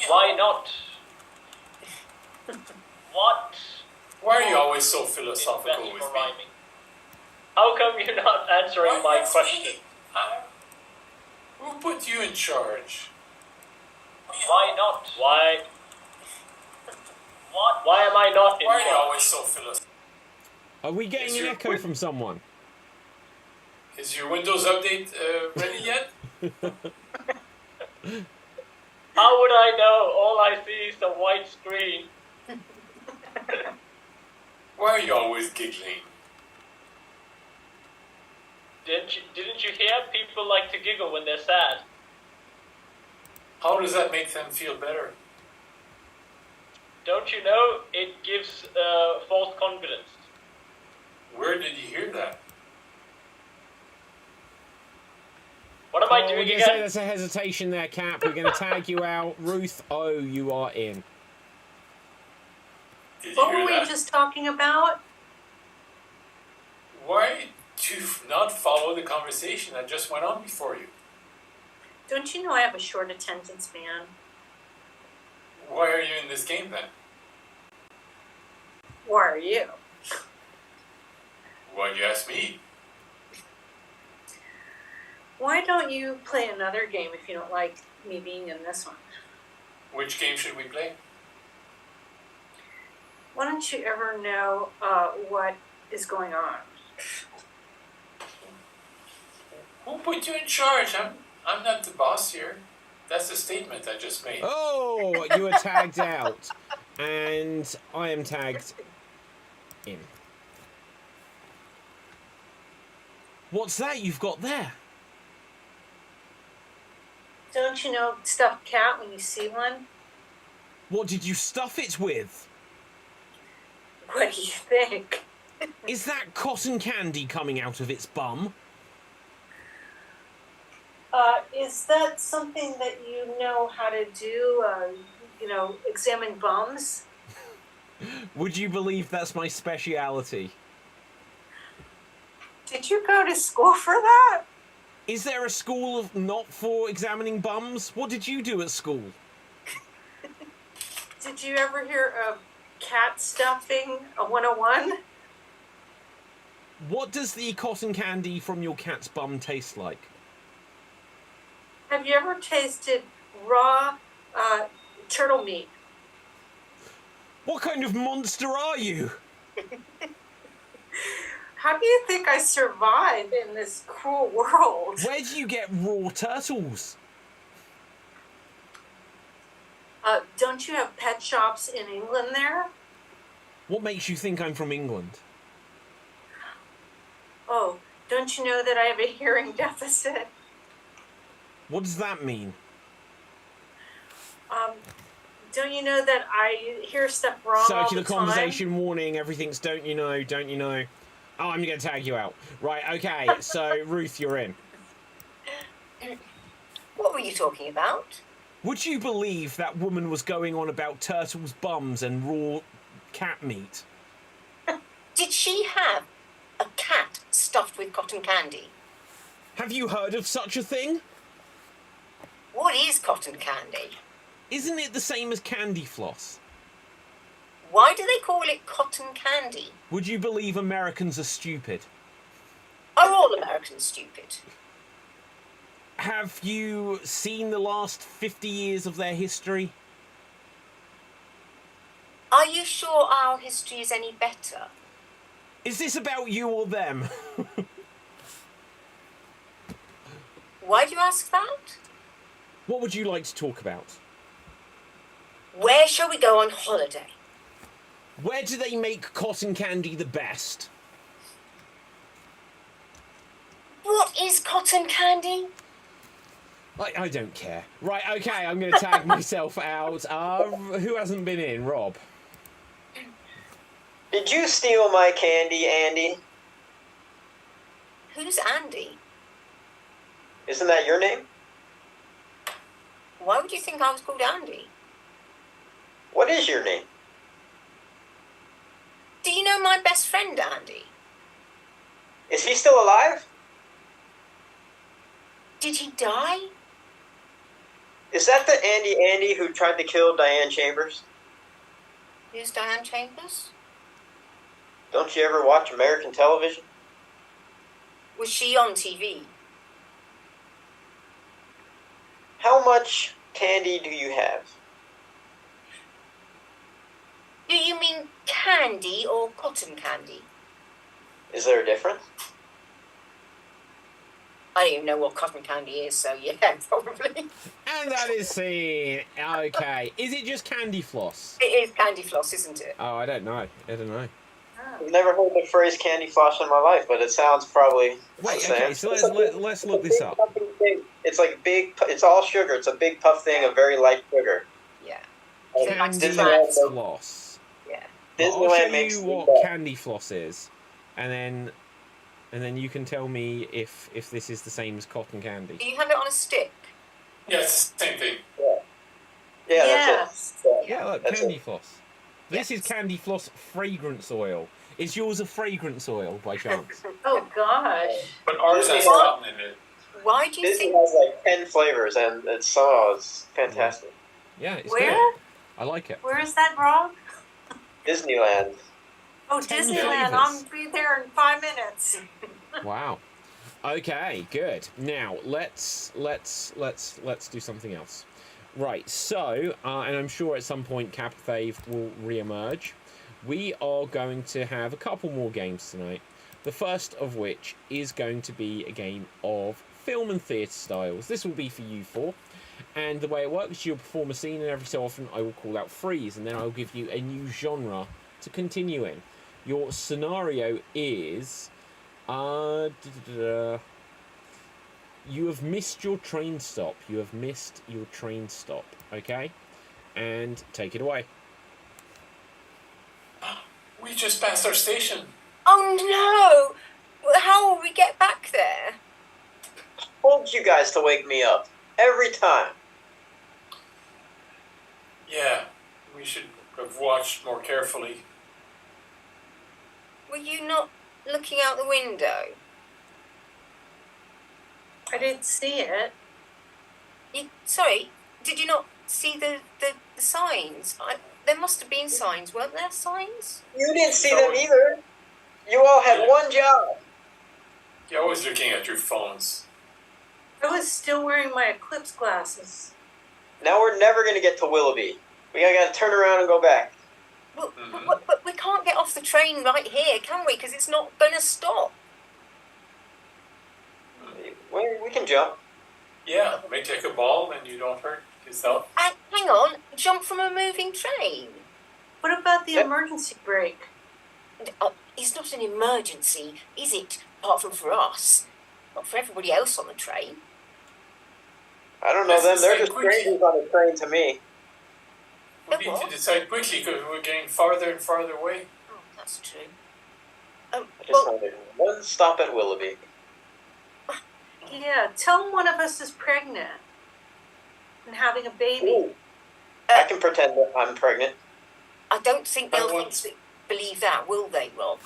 Why not? What? Why are you always so is philosophical best with for me? rhyming? How come you're not answering Why my ask question? me? Who put you in charge? Why not? Why? What? Why am I not in Why are you charge? always so philosophical? Are we getting Is an your echo from someone? Is your Windows update ready yet? How would I know? All I see is a white screen. Why are you always giggling? Didn't you hear? People like to giggle when they're sad. How does that make them feel better? Don't you know? It gives false confidence. Where did you hear that? What am I We're doing going to say again? there's a hesitation there, Cap. We're going to tag you out. Ruth, oh, you are in. Did you What hear were we that? just talking about? Why do you not follow the conversation that just went on before you? Don't you know I have a short attention span? Why are you in this game then? Why are you? Why'd you ask me? Why don't you play another game if you don't like me being in this one? Which game should we play? Why don't you ever know what is going on? Who put you in charge? I'm not the boss here. That's the statement I just made. Oh, you are tagged out. And I am tagged in. What's that you've got there? Don't you know stuffed cat when you see one? What did you stuff it with? What do you think? Is that cotton candy coming out of its bum? Is that something that you know how to do? Examine bums? Would you believe that's my speciality? Did you go to school for that? Is there a school not for examining bums? What did you do at school? Did you ever hear of cat stuffing, a 101? What does the cotton candy from your cat's bum taste like? Have you ever tasted raw turtle meat. What kind of monster are you? How do you think I survive in this cruel world? Where do you get raw turtles? Don't you have pet shops in England there? What makes you think I'm from England? Oh, don't you know that I have a hearing deficit? What does that mean? Don't you know that I hear stuff wrong all Circular the time? conversation warning, everything's don't you know, don't you know. Oh, I'm going to tag you out. Right, okay, so Ruth, you're in. What were you talking about? Would you believe that woman was going on about turtles' bums and raw cat meat? Did she have a cat stuffed with cotton candy? Have you heard of such a thing? What is cotton candy? Isn't it the same as candy floss? Why do they call it cotton candy? Would you believe Americans are stupid? Are all Americans stupid? Have you seen the last 50 years of their history? Are you sure our history is any better? Is this about you or them? Why do you ask that? What would you like to talk about? Where shall we go on holiday? Where do they make cotton candy the best? What is cotton candy? I don't care. Right, okay, I'm going to tag myself out. Who hasn't been in? Rob? Did you steal my candy, Andy? Who's Andy? Isn't that your name? Why would you think I was called Andy? What is your name? Do you know my best friend, Andy? Is he still alive? Did he die? Is that the Andy who tried to kill Diane Chambers? Who's Diane Chambers? Don't you ever watch American television? Was she on TV? How much candy do you have? Do you mean candy or cotton candy? Is there a difference? I don't even know what cotton candy is, so yeah, probably. And that is seen. Okay. Is it just candy floss? It is candy floss, isn't it? Oh, I don't know. I've never heard the phrase candy floss in my life, but it sounds probably Wait, the same. okay, so let's look this up. It's like big, it's all sugar. It's a big puff thing of very light sugar. Yeah. Candy Disneyland- floss. Yeah. I'll show Disneyland makes you the what best. candy floss is, and then you can tell me if this is the same as cotton candy. Do you have it on a stick? Yeah, it's the same thing. Yeah, Yes. that's it. Yeah, look, That's candy it. floss. This is candy floss fragrance oil. Is yours a fragrance oil by chance? Oh gosh. But ours has What? cotton in it. Why do you Disney think... has like 10 flavors, and it's fantastic. Yeah, it's Where? good. I like it. Where is that, Rob? Disneyland. Oh, 10 Disneyland. flavors. I'll be there in 5 minutes. Wow. Okay, good. Now let's do something else. Right. So, and I'm sure at some point Capthave will re-emerge. We are going to have a couple more games tonight. The first of which is going to be a game of film and theatre styles. This will be for you four. And the way it works, you'll perform a scene, and every so often I will call out freeze, and then I'll give you a new genre to continue in. Your scenario is... you have missed your train stop. You have missed your train stop, okay? And take it away. We just passed our station. Oh no! Well, how will we get back there? Told you guys to wake me up. Every time. Yeah, we should have watched more carefully. Were you not looking out the window? I didn't see it. Sorry, did you not see the signs? There must have been signs, weren't there signs? You didn't see them either. You all had one job. You're always looking at your phones. I was still wearing my eclipse glasses. Now we're never going to get to Willoughby. We got to turn around and go back. Well, but we can't get off the train right here, can we? Because it's not going to stop. We can jump. Yeah, may take a ball and you don't hurt yourself. Hang on, jump from a moving train. What about the emergency brake? It's not an emergency, is it? Apart from for us. Not for everybody else on the train. I don't know them. They're just strangers on the train to me. We need to decide quickly because we're getting farther and farther away. Oh, that's true. I just wanted one stop at Willoughby. Yeah, tell them one of us is pregnant and having a baby. Ooh. I can pretend that I'm pregnant. I don't think they'll believe that, will they, Rob?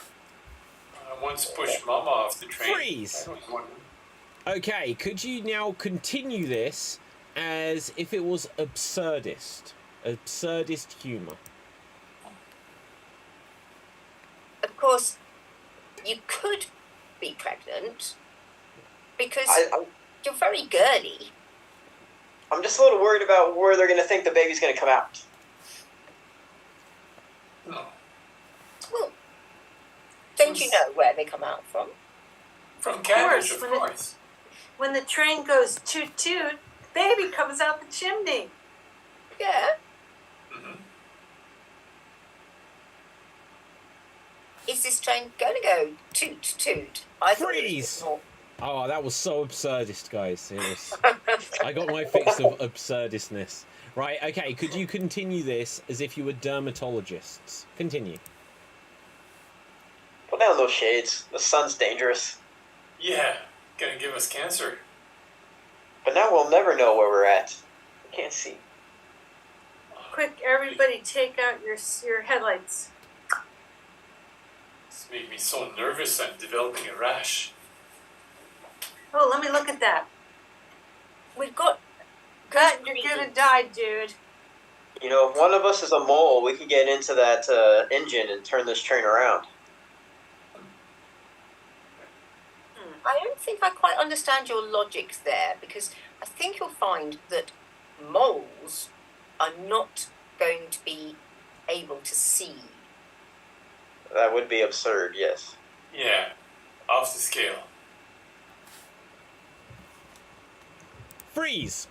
I once pushed Mama off the train. Freeze! Okay, could you now continue this as if it was absurdist? Absurdist humour. Of course, you could be pregnant because you're very girly. I'm just a little worried about where they're going to think the baby's going to come out. No. Well, don't you know where they come out from? From Cambridge, of course. When the train goes toot toot, baby comes out the chimney. Yeah. Mm-hmm. Is this train going to go toot toot? Freeze! Oh, that was so absurdist, guys. It was... I got my fix of absurdistness. Right, okay, could you continue this as if you were dermatologists? Continue. Put down those shades. The sun's dangerous. Yeah, gonna give us cancer. But now we'll never know where we're at. We can't see. Quick, everybody take out your headlights. This made me so nervous I'm developing a rash. Oh, let me look at that. We've got... You're gonna die, dude. You know, if one of us is a mole, we could get into that engine and turn this train around. I don't think I quite understand your logic there, because I think you'll find that moles are not going to be able to see. That would be absurd, yes. Yeah, off the scale. Freeze!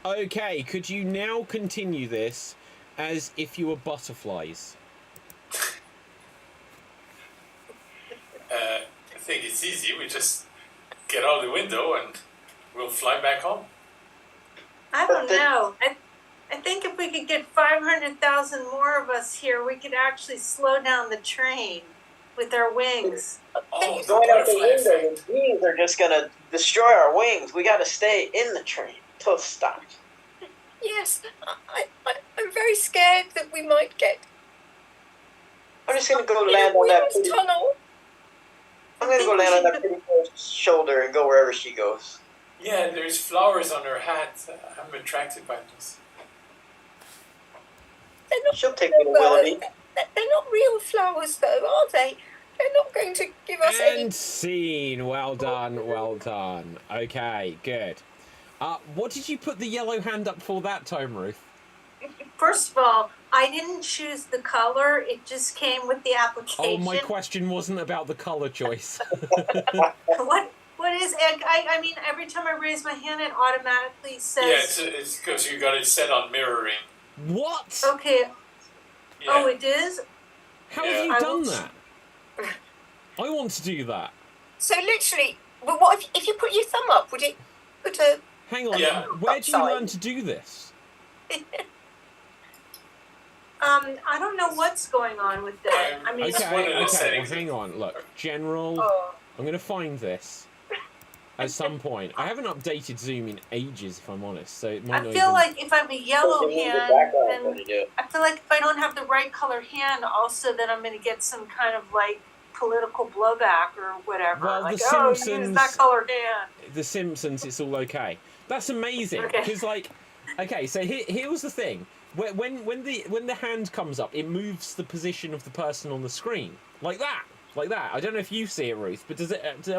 Okay, could you now continue this as if you were butterflies? I think it's easy. We just get out the window and we'll fly back home. I don't know. I think if we could get 500,000 more of us here, we could actually slow down the train with our wings. Oh, the Going out the butterfly window, effect. the wings are just going to destroy our wings. We got to stay in the train till it stops. Yes, I'm very scared that we might get... I'm just going to go land on that pretty... tunnel. I'm going to go land on that pretty girl's shoulder and go wherever she goes. Yeah, there's flowers on her hat. I'm attracted by those. She'll take me to Willoughby. They're not real flowers, though, are they? They're not going to give us any... And scene. Well done, well done. Okay, good. What did you put the yellow hand up for that time, Ruth? First of all, I didn't choose the color. It just came with the application. Oh, my question wasn't about the color choice. What is egg? I mean, every time I raise my hand, it automatically says... Yeah, it's because you got it set on mirroring. What? Okay. Yeah. Oh, it is? How have you done that? I want to do that. So literally, well, what if you put your thumb up? Would it put a... Hang on, Yeah. where did you learn to do this? I don't know what's going on with that. I mean, It's one of the Okay, well, settings. hang on. Look, general. Oh. I'm going to find this at some point. I haven't updated Zoom in ages, if I'm honest. So it might I not feel even... like if I'm a yellow hand, then Yeah. I feel like if I don't have the right color hand, also then I'm going to get some kind of like political blowback or whatever. Well, like, The oh, use Simpsons- that colored hand. The Simpsons, it's all okay. That's amazing Okay. because, like, okay. So here was the thing: when the hand comes up, it moves the position of the person on the screen like that. I don't know if you see it, Ruth, but do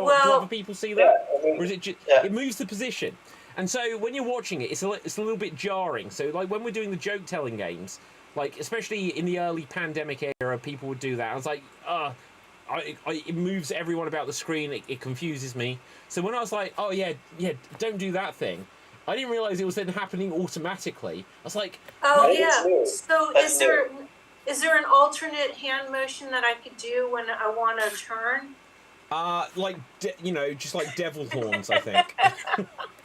other people see that, Yeah, I mean, or is it just yeah. it moves the position? And so when you're watching it, it's a little bit jarring. So like when we're doing the joke telling games, like especially in the early pandemic era, people would do that. I was like, it moves everyone about the screen. It confuses me. So when I was like, oh yeah, don't do that thing, I didn't realize it was then happening automatically. I was like, Oh That is yeah. new. So That's is there an alternate hand motion that I could do when I want to turn? like just like devil horns, I think.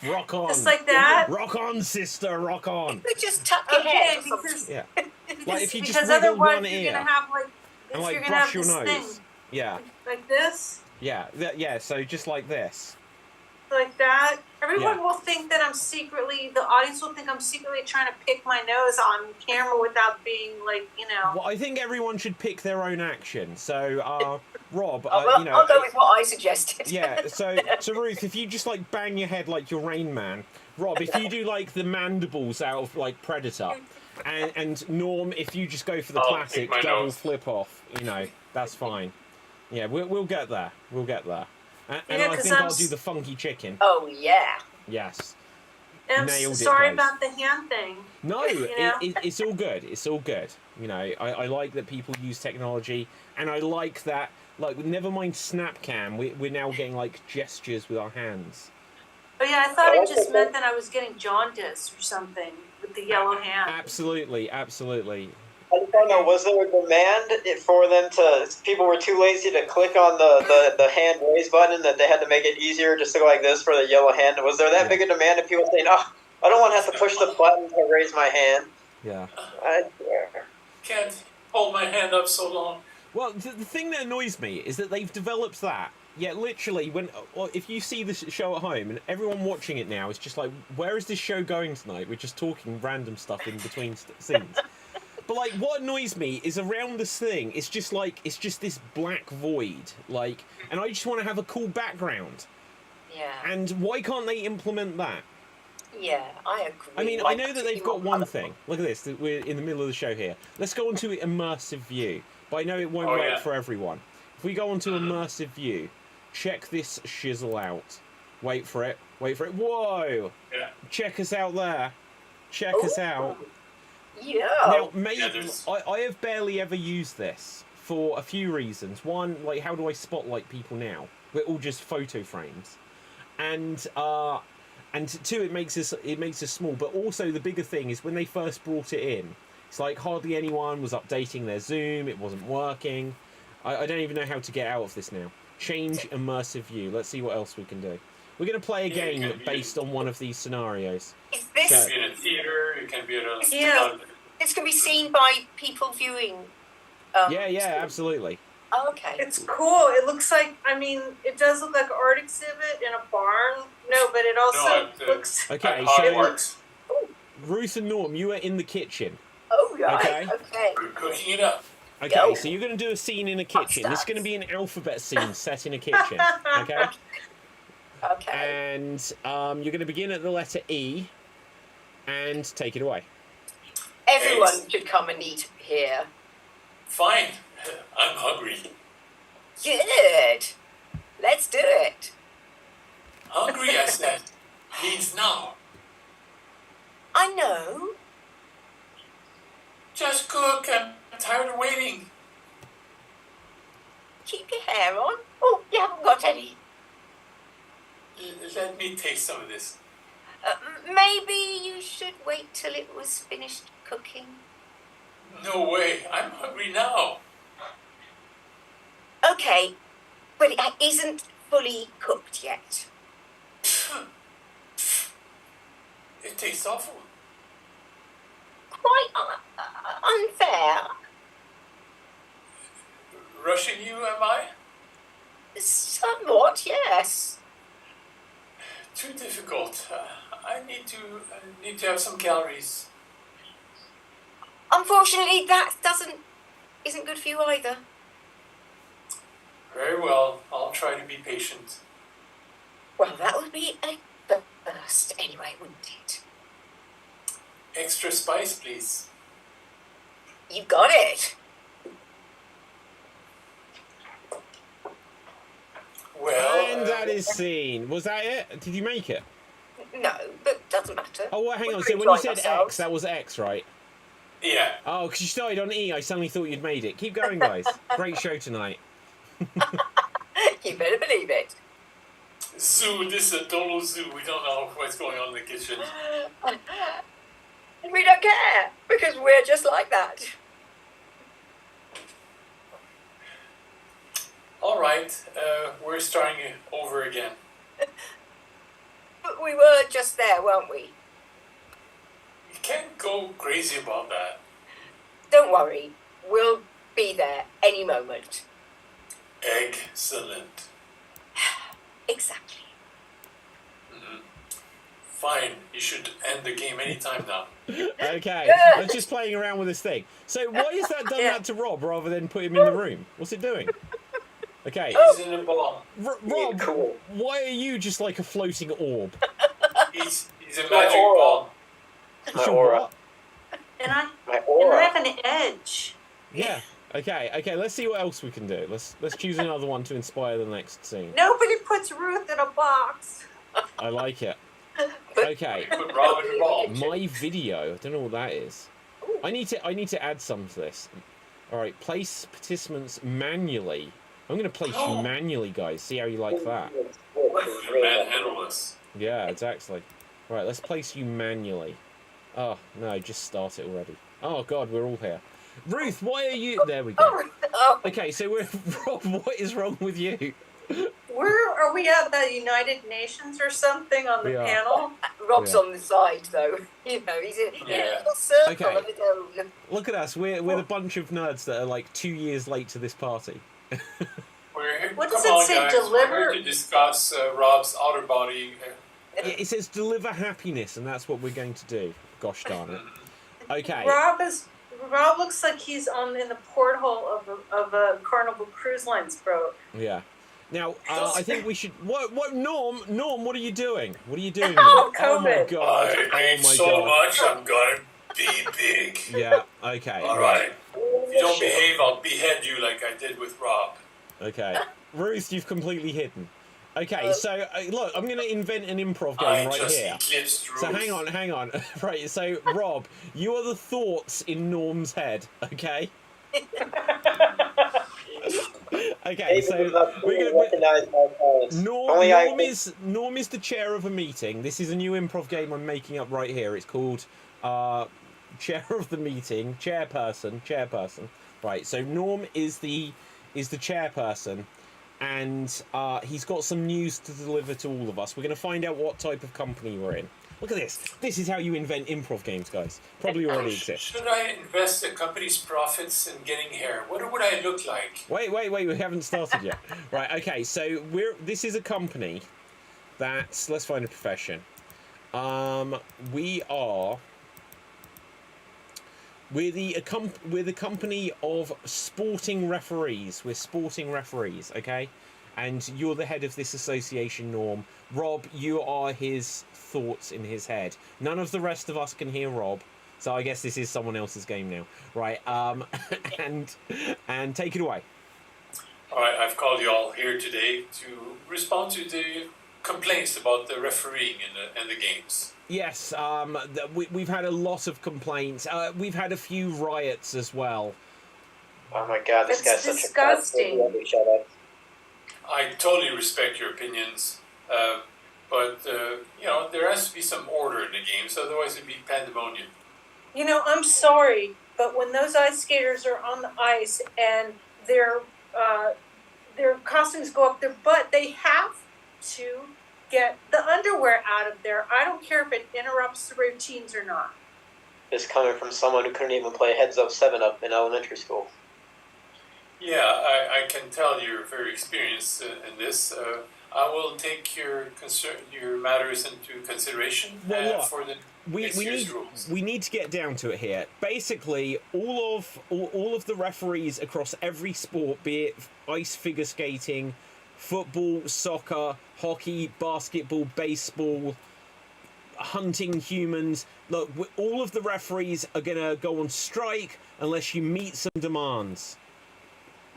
Rock on. Just like that? Rock on, sister, rock on. You could just tuck your head Okay, or something. because Yeah. Like if you just because wiggle otherwise one you're ear gonna have like and you're like gonna brush have your this nose. thing Yeah. like this, Yeah, so just like this. like that. Everyone Yeah. will think that the audience will think I'm secretly trying to pick my nose on camera without being like, Well, I think everyone should pick their own action. So, Rob, I'll go with what I suggested. yeah. So Ruth, if you just like bang your head like your Rain Man, Rob, if you do like the mandibles out of like Predator, and Norm, if you just go for the I'll classic pick my double nose. flip off, that's fine. Yeah, we'll get there. We'll get there. And Yeah, I 'cause think I'm I'll do the funky chicken. Oh yeah. Yes. I'm Nailed it, sorry guys. about the hand thing. No, You know? it's all good. It's all good. I like that people use technology, and I like that. Like, never mind Snapcam, we're now getting like gestures with our hands. Oh yeah, I thought it just meant that I was getting jaundice or something with the yellow hand. Absolutely. I don't know, was there a demand for them to, people were too lazy to click on the hand raise button that they had to make it easier just to go like this for the yellow hand? Was there that big a demand of people saying, oh, I don't want to have to push the button to raise my hand? Yeah. Can't hold my hand up so long. Well, the thing that annoys me is that they've developed that. Yeah, literally, if you see this show at home and everyone watching it now is just like, where is this show going tonight? We're just talking random stuff in between scenes. But like, what annoys me is around this thing, it's just this black void, like, and I just want to have a cool background. Yeah. And why can't they implement that? Yeah, I agree. I mean, I Like, know that they've got one thing. Look at this. We're in the middle of the show here. Let's go on to immersive view. But I know it won't work for everyone. If we go on to immersive view, check this shizzle out. Wait for it. Whoa! Yeah. Check us out there. Check us out. Yeah. Now, maybe there's- I have barely ever used this for a few reasons. One, like, how do I spotlight people now? We're all just photo frames, and two, it makes us small. But also, the bigger thing is when they first brought it in, it's like hardly anyone was updating their Zoom. It wasn't working. I don't even know how to get out of this now. Change immersive view. Let's see what else we can do. We're going to play a game based on one of these scenarios. Is this? It can be in a theater, it can be at a... Yeah. This can be seen by people viewing. Yeah, absolutely. Oh, okay. It's cool. It looks like, it does look like an art exhibit in a barn. No, but it also looks... Okay, how it so works. Ruth and Norm, you are in the kitchen. Oh, right. Okay. Okay. We're cooking it up. Okay, Yo. so you're going to do a scene in a kitchen. This is going to be an alphabet scene set in a kitchen. Okay. Okay. And you're going to begin at the letter E, and take it away. Everyone should come and eat here. Fine. I'm hungry. Good. Let's do it. Hungry, I said. Means now. I know. Just cook. I'm tired of waiting. Keep your hair on. Oh, you haven't got any. Let me taste some of this. Maybe you should wait till it was finished cooking. No way. I'm hungry now. Okay, but it isn't fully cooked yet. It tastes awful. Quite unfair. Rushing you, am I? Somewhat, yes. Too difficult. I need to have some calories. Unfortunately, that isn't good for you either. Very well. I'll try to be patient. Well, that would be a first anyway, wouldn't it? Extra spice, please. You got it. Well, And that is scene. Was that it? Did you make it? No, but doesn't matter. Oh, well, hang We on. were So when you enjoying said ourselves. X, that was X, right? Yeah. Oh, because you started on E, I suddenly thought you'd made it. Keep going, guys. Great show tonight. You better believe it. Zoo, this is a total zoo. We don't know what's going on in the kitchen. We don't care because we're just like that. All right, we're starting over again. But we were just there, weren't we? You can't go crazy about that. Don't worry, we'll be there any moment. Excellent. Exactly. Fine, you should end the game anytime now. Okay, Good. I'm just playing around with this thing. So why has that done Yeah. that to Rob rather than put him in the room? What's it doing? Okay, He's in a bomb. Rob, cool. why are you just like a floating orb? He's a My magic aura. bomb. It's My your aura. what? And I My and I aura. have an edge. Yeah. Okay. Let's see what else we can do. Let's choose another one to inspire the next scene. Nobody puts Ruth in a box. I like it. But- Okay. Put Rob in the bomb. My video. I don't know what that is. I need to add some to this. All right. Place participants manually. I'm going to place you manually, guys. See how you like that. You manhandle us. Yeah, exactly. Right. Let's place you manually. Oh no! Just start it already. Oh God, we're all here. Ruth, why are you? There we go. Oh, Okay, so we're Rob. What is wrong with you? Where are we at the United Nations or something on the We are. panel? Rob's Yeah. on the side though. You know, he's in a Yeah. little circle Okay. of his own. Look at us. We're the bunch of nerds that are like 2 years late to this party. We're here. What Come does it on, say, guys. deliver? We're here to discuss Rob's outer body. It says deliver happiness, and that's what we're going to do. Gosh darn it. Okay. Rob looks like he's in the porthole of a Carnival Cruise Line's boat. Yeah. Now, I think we should. What? Norm, what are you doing? What are you doing? Oh, Norm? Oh my COVID. God. I ate Oh my so God. much, I'm gonna be big. Yeah. Okay. All right. If you don't behave, I'll behead you like I did with Rob. Okay. Ruth, you've completely hidden. Okay, so look, I'm going to invent an improv game I right just here. eclipsed Ruth. So hang on. Right, so Rob, you are the thoughts in Norm's head, okay? Okay, so we're gonna Norm is the chair of a meeting. This is a new improv game I'm making up right here. It's called Chair of the Meeting, Chairperson. Right, so Norm is the chairperson, and he's got some news to deliver to all of us. We're going to find out what type of company we're in. Look at this. This is how you invent improv games, guys. Probably already exists. Should I invest the company's profits in getting hair? What would I look like? Wait, we haven't started yet. Right, okay, so this is a company that's, let's find a profession. We're the company of sporting referees. We're sporting referees, okay? And you're the head of this association, Norm. Rob, you are his thoughts in his head. None of the rest of us can hear Rob, so I guess this is someone else's game now, right? And take it away. All right, I've called you all here today to respond to the complaints about the refereeing in the games. Yes, we've had a lot of complaints. We've had a few riots as well. Oh my God, this It's guy's disgusting. such a shut up. I totally respect your opinions, but there has to be some order in the games, otherwise it'd be pandemonium. You know, I'm sorry, but when those ice skaters are on the ice and their costumes go up their butt, they have to get the underwear out of there. I don't care if it interrupts the routines or not. This coming from someone who couldn't even play Heads Up 7-Up in elementary school. Yeah, I can tell you're very experienced in this. I will take your matters into consideration Well, for the next year's rules. we need to get down to it here. Basically, all of the referees across every sport, be it ice figure skating, football, soccer, hockey, basketball, baseball, hunting humans. Look, all of the referees are going to go on strike unless you meet some demands.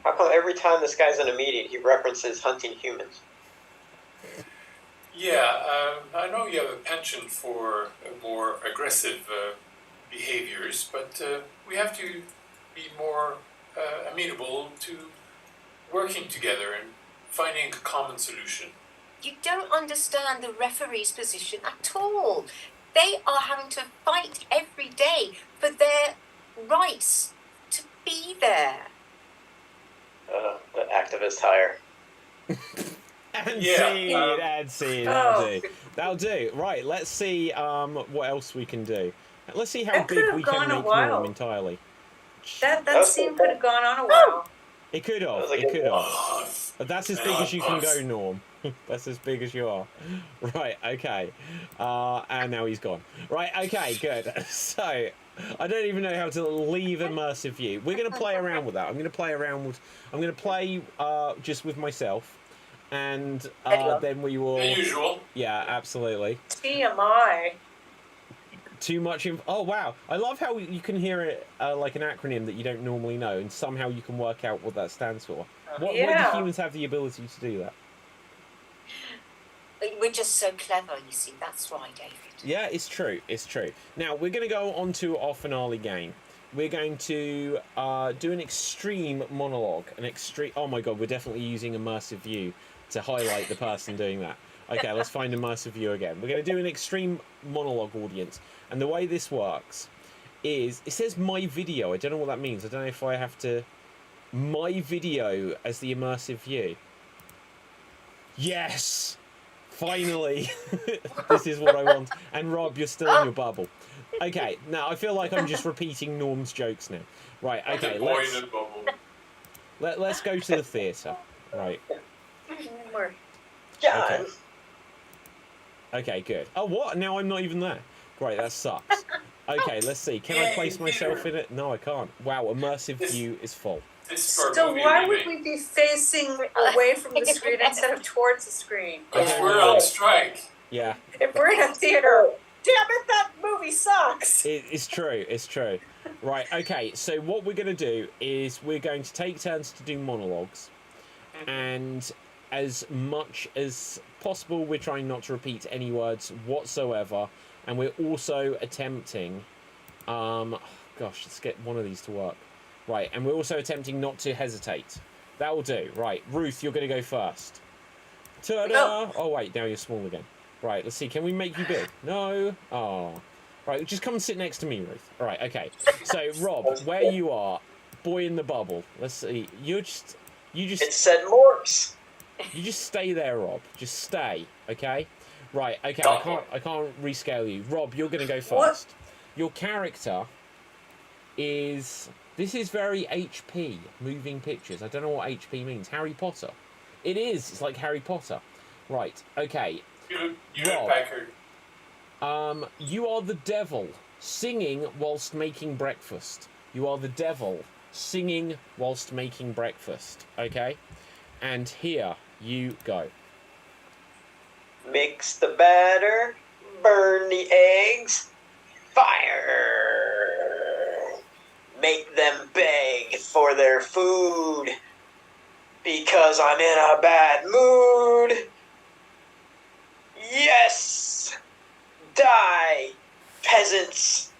How come every time this guy's in a meeting, he references hunting humans? Yeah, I know you have a penchant for more aggressive behaviors, but we have to be more amenable to working together and finding a common solution. You don't understand the referee's position at all. They are having to fight every day for their rights to be there. The activist hire. And Yeah, scene. Oh. That'll do. Right, let's see what else we can do. Let's see how That big could've we gone can a make while. Norm entirely. That scene could have gone on a while. It could have. Like It could have. Oh, But that's as big as you can go, Norm. That's as big as you are. Right, okay. And now he's gone. Right, okay, good. So, I don't even know how to leave immersive view. We're going to play around with that. I'm going to play just with myself. And then we will... the usual. Yeah, absolutely. TMI. Too much oh wow, I love how you can hear it like an acronym that you don't normally know, and somehow you can work out what that stands for. Why do humans have the ability to do that? We're just so clever, you see. That's why, David. Yeah, it's true. Now we're going to go on to our finale game. We're going to do an extreme monologue. Oh my god, we're definitely using immersive view to highlight the person doing that. Okay, let's find immersive view again. We're going to do an extreme monologue audience. And the way this works is, it says my video. I don't know what that means. I don't know if I have to... My video as the immersive view. Yes! Finally! This is what I want. And Rob, you're still in your bubble. Okay, now I feel like I'm just repeating Norm's jokes now. Right, okay, let's go to the theatre. Right. John! Okay, good. Oh, what? Now I'm not even there. Great, that sucks. Okay, let's see. Can I place myself in it? No, I can't. Wow, immersive view is full. So why would we be facing away from the screen instead of towards the screen? Because we're on strike. Yeah. If we're in a theater, damn it, that movie sucks. It's true. Right, okay, so what we're going to do is we're going to take turns to do monologues. And as much as possible, we're trying not to repeat any words whatsoever. And we're also attempting... gosh, let's get one of these to work. Right, and we're also attempting not to hesitate. That will do. Right, Ruth, you're going to go first. Ta-da! Oh, wait, now you're small again. Right, let's see. Can we make you big? No? Oh. Right, just come and sit next to me, Ruth. All right, okay. So, Rob, where you are, boy in the bubble. Let's see. You just... It said Morse. You just stay there, Rob. Just stay, okay? Right, okay, I can't rescale you. Rob, you're going to go first. What? Your character is... This is very HP, moving pictures. I don't know what HP means. Harry Potter. It is. It's like Harry Potter. Right, okay. You Rob, Packard. you are the devil singing whilst making breakfast. You are the devil singing whilst making breakfast, okay? And here you go. Mix the batter, burn the eggs, fire. Make them beg for their food because I'm in a bad mood. Yes! Die, peasants.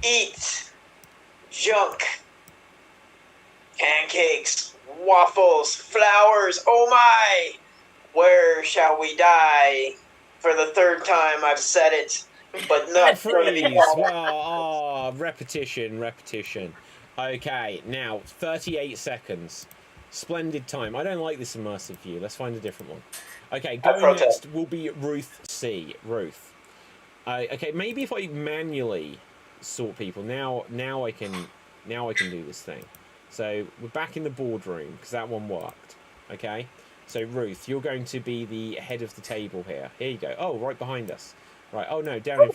Eat junk. Pancakes, waffles, flowers, oh my! Where shall we die? For the third time I've said it, but not for Freeze! the Well, repetition. Okay, now 38 seconds. Splendid time. I don't like this immersive view. Let's find a different one. Okay, going next will be Ruth C. Ruth. Okay, maybe if I manually sort people. Now I can do this thing. So we're back in the boardroom because that one worked. Okay. So Ruth, you're going to be the head of the table here. Here you go. Oh, right behind us. Right. Oh no, down in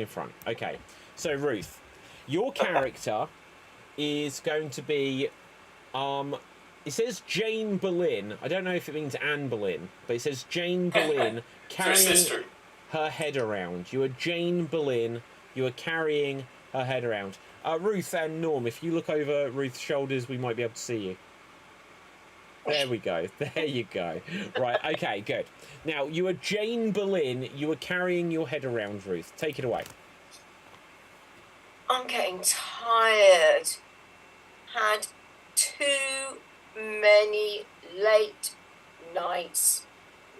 front. Okay. So Ruth, your character is going to be it says Jane Boleyn. I don't know if it means Anne Boleyn, but it says Jane Boleyn carrying her head around. You are Jane Boleyn. You are carrying her head around. Ruth and Norm, if you look over Ruth's shoulders, we might be able to see you. There we go. There you go. Right, okay, good. Now, you are Jane Boleyn. You are carrying your head around, Ruth. Take it away. I'm getting tired. Had too many late nights.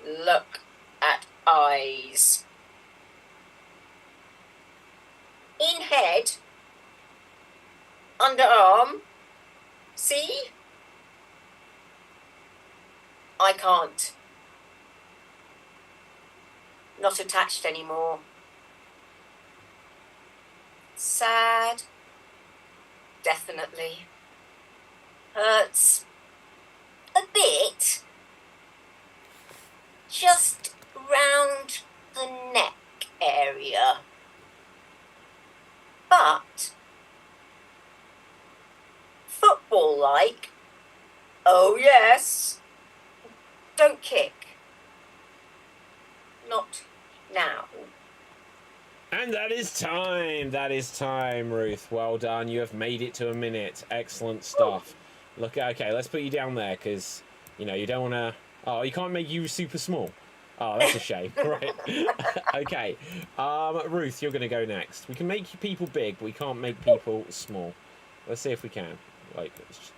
Look at eyes. In head. Underarm. See? I can't. Not attached anymore. Sad. Definitely. Hurts. A bit. Just round the neck area. But football-like. Oh yes. Don't kick. Not now. And that is time. That is time, Ruth. Well done. You have made it to a minute. Excellent stuff. Look, okay, let's put you down there because, you know, you don't want to... Oh, you can't make you super small. Oh, that's a shame. Right. Okay. Ruth, you're going to go next. We can make people big, but we can't make people small. Let's see if we can. Like, let's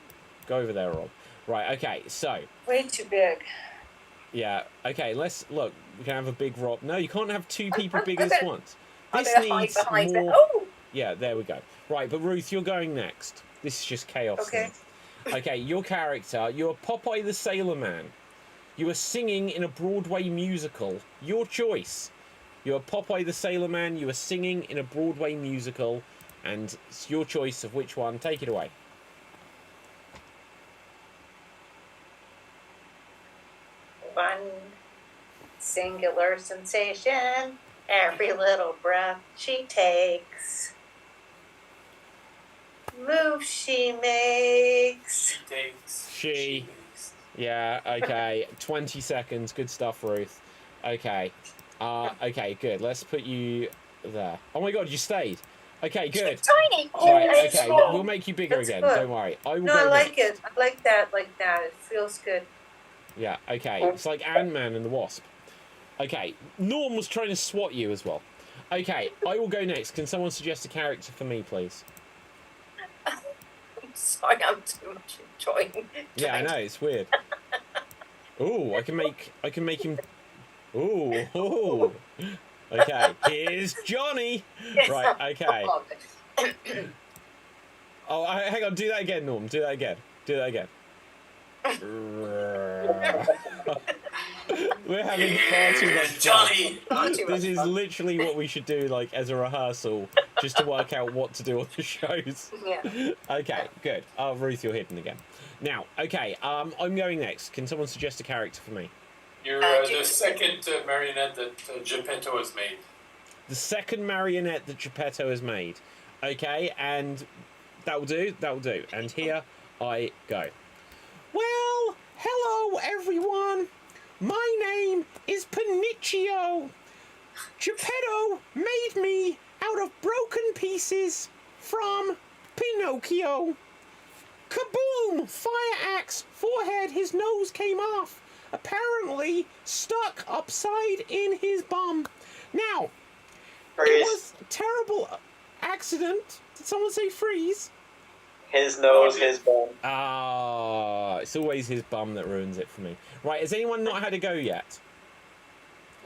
go over there, Rob. Right, okay, so... Way too big. Yeah, okay, let's... Look, we can have a big Rob. No, you can't have two people big as once. This needs more... Oh. Yeah, there we go. Right, but Ruth, you're going next. This is just chaos. Okay. Now. Okay, your character, you're Popeye the Sailor Man. You are singing in a Broadway musical. Your choice. You are Popeye the Sailor Man. You are singing in a Broadway musical. And it's your choice of which one. Take it away. One singular sensation. Every little breath she takes. Move she makes. She. Yeah, okay. 20 seconds. Good stuff, Ruth. Okay. Okay, good. Let's put you there. Oh my god, you stayed. Okay, good. Tiny. Right, okay, we'll make you bigger again. Good. Don't worry. I will No, go I like next. it. I like that. It feels good. Yeah, okay. It's like Ant-Man and the Wasp. Okay, Norm was trying to swat you as well. Okay, I will go next. Can someone suggest a character for me, please? I'm sorry, I'm too much enjoying. Yeah, I know, it's weird. Ooh, I can make him... Ooh. Okay, here's Johnny. Right, okay. Oh, hang on, do that again, Norm. Do that again. We're having far too much fun. Johnny! This is literally what we should do, like, as a rehearsal, just to work out what to do on the shows. Yeah. Okay, good. Oh, Ruth, you're hidden again. Now, okay, I'm going next. Can someone suggest a character for me? You're the second marionette that Geppetto has made. The second marionette that Geppetto has made. Okay, and that'll do. And here I go. Well, hello, everyone. My name is Paniccio. Geppetto made me out of broken pieces from Pinocchio. Kaboom! Fire axe, forehead, his nose came off. Apparently stuck upside in his bum. Now, it was a terrible accident. Did someone say freeze? His nose, his bum. Ah, it's always his bum that ruins it for me. Right, has anyone not had a go yet?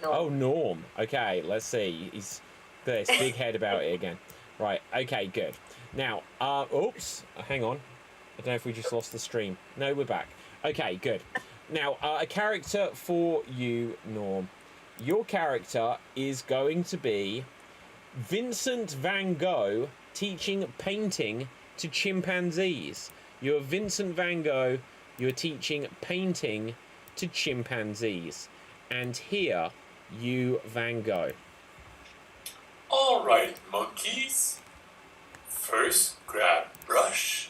No. Oh, Norm. Okay, let's see. He's got this big head about it again. Right, okay, good. Now, oops, hang on. I don't know if we just lost the stream. No, we're back. Okay, good. Now, a character for you, Norm. Your character is going to be Vincent van Gogh teaching painting to chimpanzees. You're Vincent van Gogh. You're teaching painting to chimpanzees. And here, you Van Gogh. All right, monkeys. First grab brush,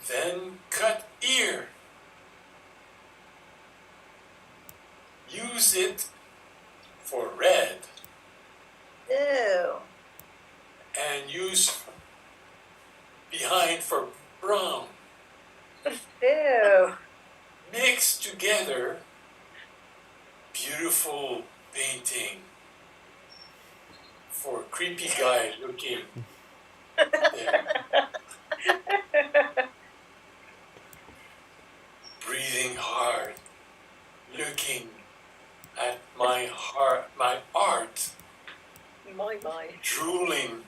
then cut ear. Use it for red Ew. and use behind for brown. Ew. Mix together beautiful painting for a creepy guy looking there, breathing hard, looking at my art, My. drooling.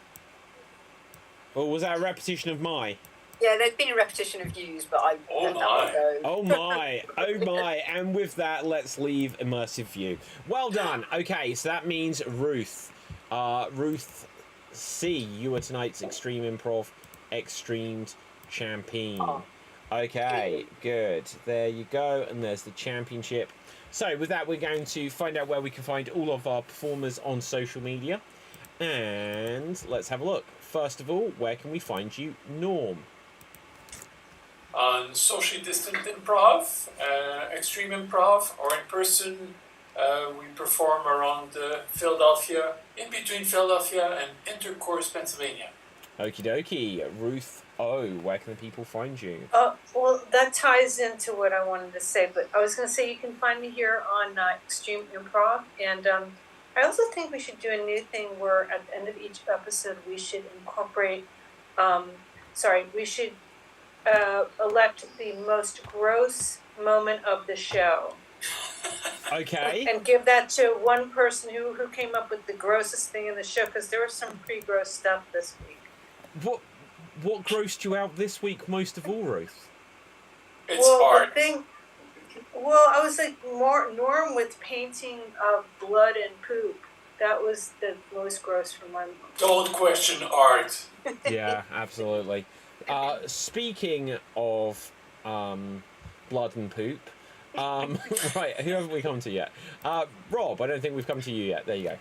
Or was that a repetition of my? Yeah, there's been a repetition of yous, but I Oh let that one my. go. Oh my, oh my, and with that, let's leave immersive view. Well done. Okay, so that means Ruth. Ruth C, you are tonight's Extreme Improv Xstreamed champion. Oh. Okay, good. There you go, and there's the championship. So with that, we're going to find out where we can find all of our performers on social media. And let's have a look. First of all, where can we find you, Norm? On socially distant improv, extreme improv, or in person, we perform around Philadelphia, in between Philadelphia and Intercourse, Pennsylvania. Okie dokie. Ruth O, where can the people find you? Well, that ties into what I wanted to say, but I was going to say you can find me here on Extreme Improv, and I also think we should do a new thing where at the end of each episode we should incorporate, we should elect the most gross moment of the show. Okay. And give that to one person who came up with the grossest thing in the show, because there was some pretty gross stuff this week. What grossed you out this week most of all, Ruth? It's art. I was like Norm with painting of blood and poop. That was the most gross for my mom. Don't question art. Yeah, absolutely. Speaking of blood and poop, right, who haven't we come to yet? Rob, I don't think we've come to you yet. There you go.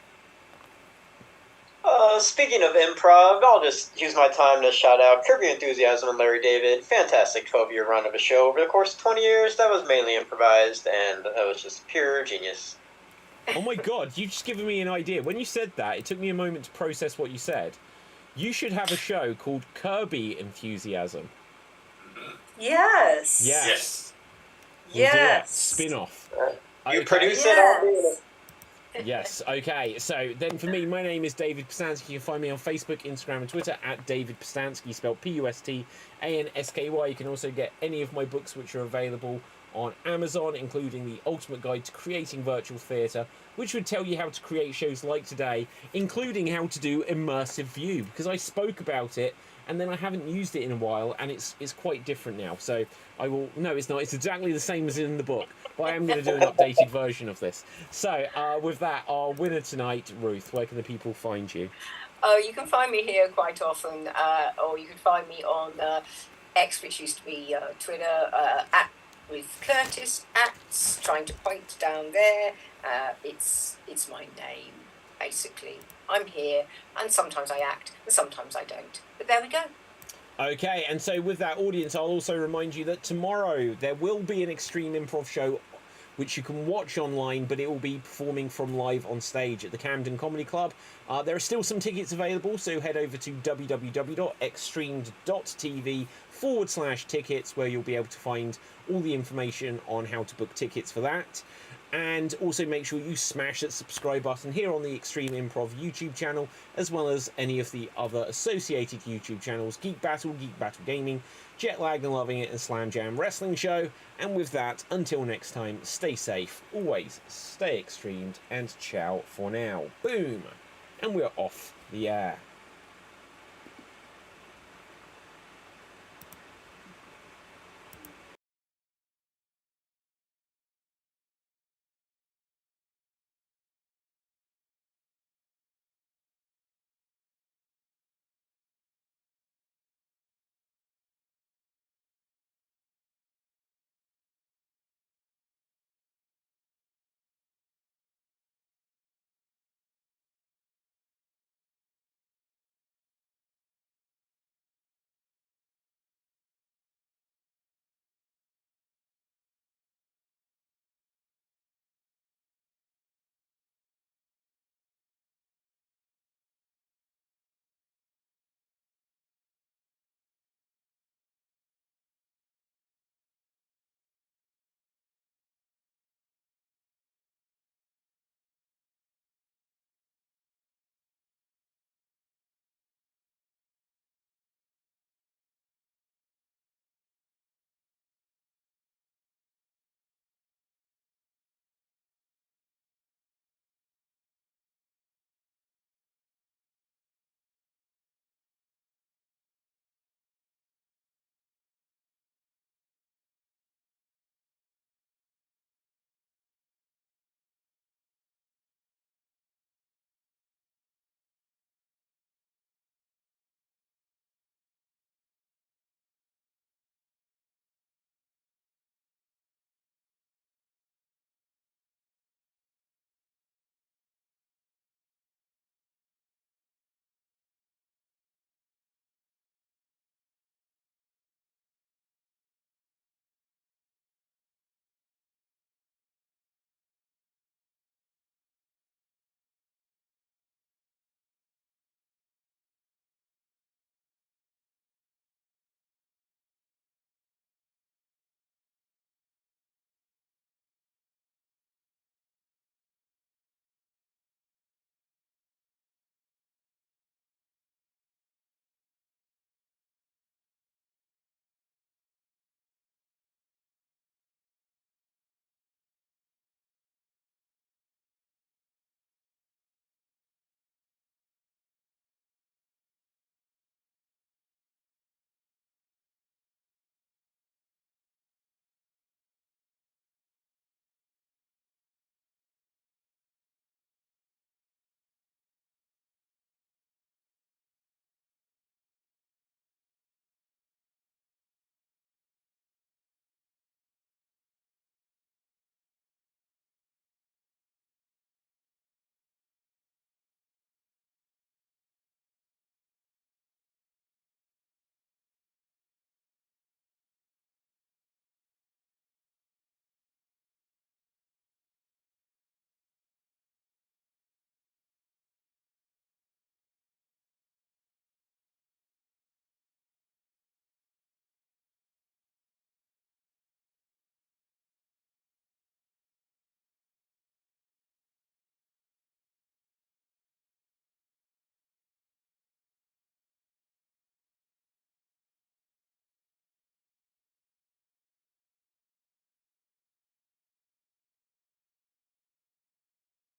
Speaking of improv, I'll just use my time to shout out Curb Your Enthusiasm and Larry David. Fantastic 12-year run of a show over the course of 20 years. That was mainly improvised, and that was just pure genius. Oh my god, you just given me an idea. When you said that, it took me a moment to process what you said. You should have a show called Kirby Enthusiasm. Yes. Yes. Yes. Spin-off. You Okay. produce it, I'll do it. Yes, okay. So then for me, my name is David Pistansky. You can find me on Facebook, Instagram, and Twitter at David Pistansky, spelled P-U-S-T-A-N-S-K-Y. You can also get any of my books which are available on Amazon, including The Ultimate Guide to Creating Virtual Theatre, which would tell you how to create shows like today, including how to do immersive view, because I spoke about it and then I haven't used it in a while, and it's quite different now. So I will... No, it's not. It's exactly the same as in the book, but I am going to do an updated version of this. So with that, our winner tonight, Ruth, where can the people find you? You can find me here quite often, or you can find me on X, which used to be Twitter, at Ruth Curtis, trying to point down there. It's my name, basically. I'm here, and sometimes I act, and sometimes I don't. But there we go. Okay, and so with that, audience, I'll also remind you that tomorrow there will be an Extreme Improv show which you can watch online, but it will be performing from live on stage at the Camden Comedy Club. There are still some tickets available, so head over to www.xstreamed.tv/tickets, where you'll be able to find all the information on how to book tickets for that. And also make sure you smash that subscribe button here on the Extreme Improv YouTube channel, as well as any of the other associated YouTube channels: Geek Battle Gaming, Jet Lag and Loving It, and Slam Jam Wrestling Show. And with that, until next time, stay safe, always stay extremed, and ciao for now. Boom! And we're off the air.